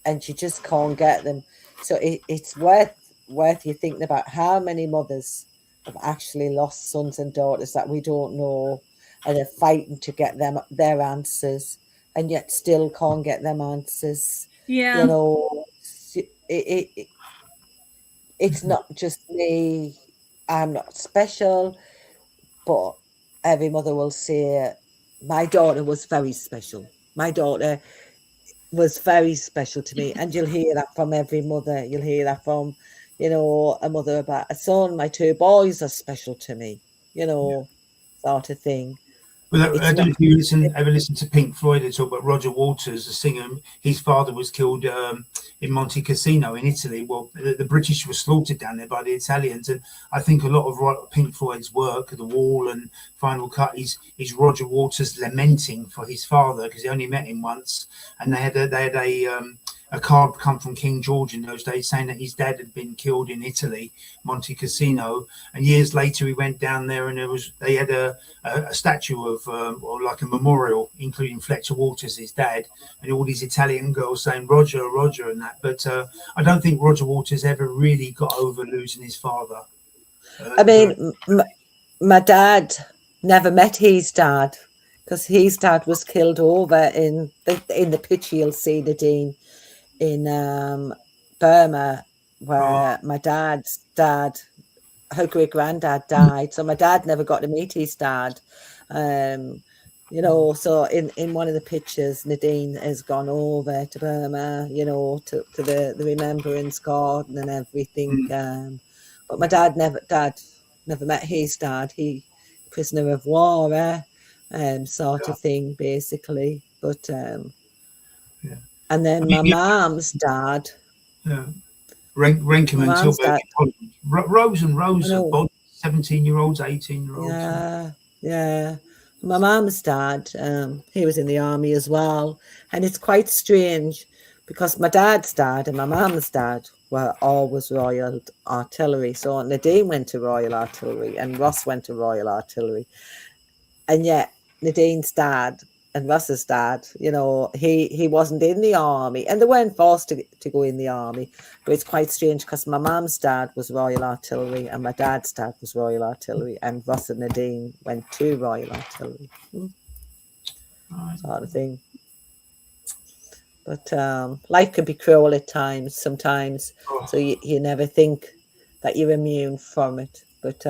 and you just can't get them. So it's worth you thinking about how many mothers have actually lost sons and daughters that we don't know, and they're fighting to get them their answers, and yet still can't get them answers. Yeah. You know, it's not just me. I'm not special, but every mother will say, my daughter was very special. My daughter was very special to me. And you'll hear that from every mother. You'll hear that from, you know, a mother about a son. My 2 boys are special to me, you know, sort of thing. Well, I don't know if you ever listen to Pink Floyd at all, but Roger Waters, the singer, his father was killed in Monte Cassino in Italy. Well, the British were slaughtered down there by the Italians, and I think a lot of Pink Floyd's work, The Wall and Final Cut, is Roger Waters lamenting for his father because he only met him once, and they had a card come from King George in those days saying that his dad had been killed in Italy, Monte Cassino, and years later he went down there and they had a statue of or like a memorial including Fletcher Waters, his dad, and all these Italian girls saying Roger, Roger, and that. But I don't think Roger Waters ever really got over losing his father. I mean, my dad never met his dad because his dad was killed over in the picture you'll see, Nadine, in Burma, where my dad's dad, her great granddad, died. So my dad never got to meet his dad. You know, so in one of the pictures, Nadine has gone over to Burma, you know, to the Remembrance Garden and everything. But my dad never met his dad. He prisoner of war, sort of thing, basically. But and then my mum's dad. Yeah. Rankin and Tilburg. Rows and rows of bodies, 17-year-olds, 18-year-olds. Yeah, yeah. My mum's dad, he was in the army as well. And it's quite strange because my dad's dad and my mum's dad were always Royal Artillery. So Nadine went to Royal Artillery and Ross went to Royal Artillery. And yet Nadine's dad and Russ's dad, you know, he wasn't in the army, and they weren't forced to go in the army. But it's quite strange because my mum's dad was Royal Artillery and my dad's dad was Royal Artillery, and Russ and Nadine went to Royal Artillery. Sort of thing. But life can be cruel at times, sometimes. So you never think that you're immune from it. But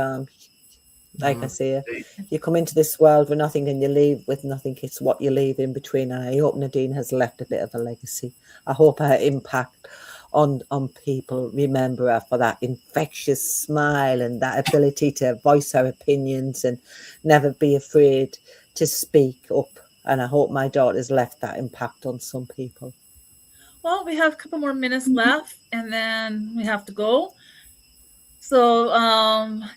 like I say, you come into this world with nothing and you leave with nothing. It's what you leave in between. And I hope Nadine has left a bit of a legacy. I hope her impact on people remember her for that infectious smile and that ability to voice her opinions and never be afraid to speak up. And I hope my daughter's left that impact on some people. Well, we have a couple more minutes left and then we have to go. So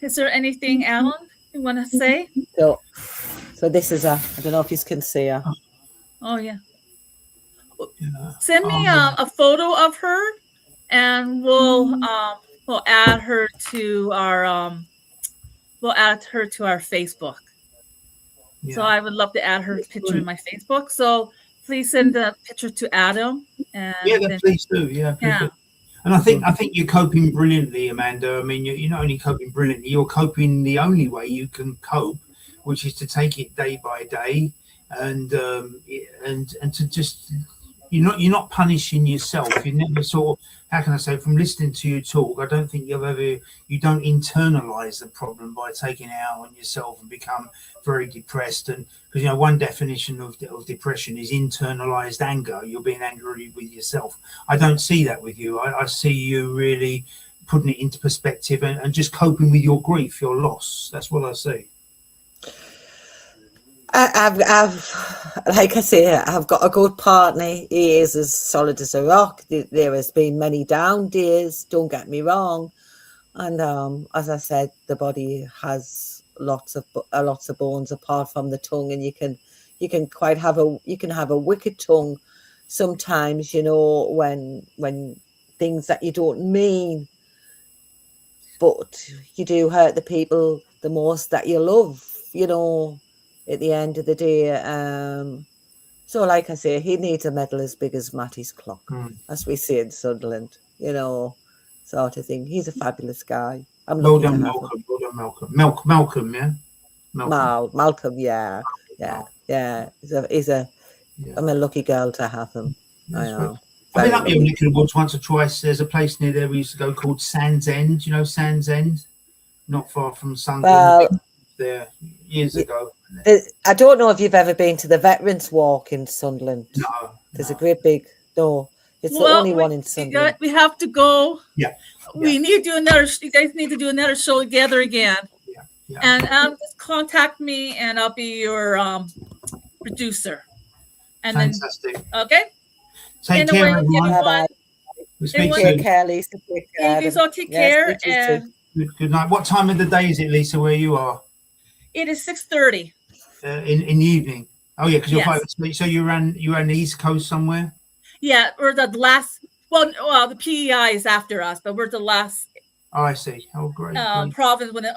is there anything, Alan, you want to say? So this is I don't know if you can see her. Oh, yeah. Send me a photo of her and we'll add her to our Facebook. Yeah. So I would love to add her picture in my Facebook. So please send the picture to Adam. And please do. Yeah, please do. And I think you're coping brilliantly, Amanda. I mean, you're not only coping brilliantly, you're coping the only way you can cope, which is to take it day by day, and to just you're not punishing yourself. You never sort of, how can I say, from listening to you talk, I don't think you don't internalize the problem by taking it out on yourself and become very depressed. And because one definition of depression is internalized anger. You're being angry with yourself. I don't see that with you. I see you really putting it into perspective and just coping with your grief, your loss. That's what I see. I've like I say, I've got a good partner. He is as solid as a rock. There has been many down days, don't get me wrong, and as I said, the body has lots of bones apart from the tongue, and you can have a wicked tongue sometimes, when things that you don't mean, but you do hurt the people the most that you love, at the end of the day. So like I say, he needs a medal as big as Matty's clock, as we say in Sunderland, sort of thing. He's a fabulous guy. I'm Well lucky done, to have Malcolm. him. Well done, Malcolm. Malcolm, yeah? Malcolm, yeah. I'm a lucky girl to have him. I know. I've been up your neck of the woods once or twice. There's a place near there we used to go called Sands End. You know Sands End? Not far from Sunderland. Well, there years ago. I don't know if you've ever been to the Veterans Walk in Sunderland. No. There's a great big, it's the only one in Sunderland. We have to go. Yeah. We need to do another, you guys need to do another show together again. Yeah. And just contact me and I'll be your producer. And Fantastic. Then, okay? Take care, everyone. Bye-bye. We'll speak Take soon. care, Lisa. Take care. You all take care. Speak to you soon. And Good night. What time of the day is it, Lisa, where you are? it is 6:30. In the evening. Oh yeah, because you're Yes. so you're on the East Coast somewhere. Yeah, we're the last. Well, the PEI is after us, but we're the last Oh, I see. Oh, great. Great. province when it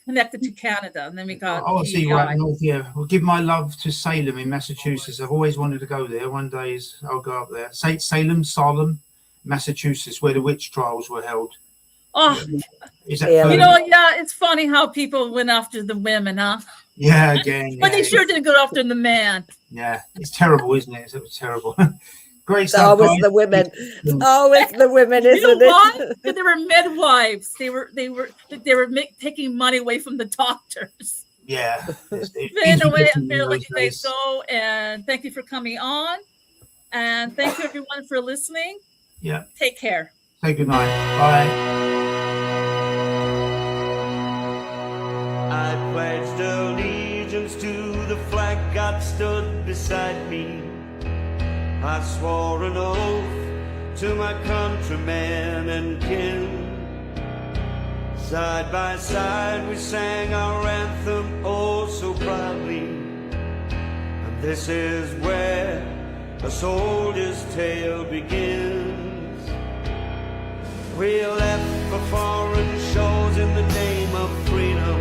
connected to Canada, and then we got Oh, I see. PEI. Right north. Yeah. Well, give my love to Salem in Massachusetts. I've always wanted to go there. One day I'll go up there. Salem, Massachusetts, where the witch trials were held. Oh, Is that? Yeah. further? it's funny how people went after the women, huh? Yeah. Again. But yeah. they sure didn't go after the man. Yeah. It's terrible, isn't it? It's terrible. Great It's stuff. always guys. the women. It's always the women, You know isn't why? it? Because they were midwives. They were taking money away from the doctors. Yeah. Anyway, I'm going to let you guys go, and thank you for coming on, and thank you everyone for listening. Yeah. Take care. Say good night. Bye. I pledged allegiance to the flag God stood beside me. I swore an oath to my countrymen and kin. Side by side we sang our anthem oh so proudly. And this is where a soldier's tale begins. We left for foreign shores in the name of freedom.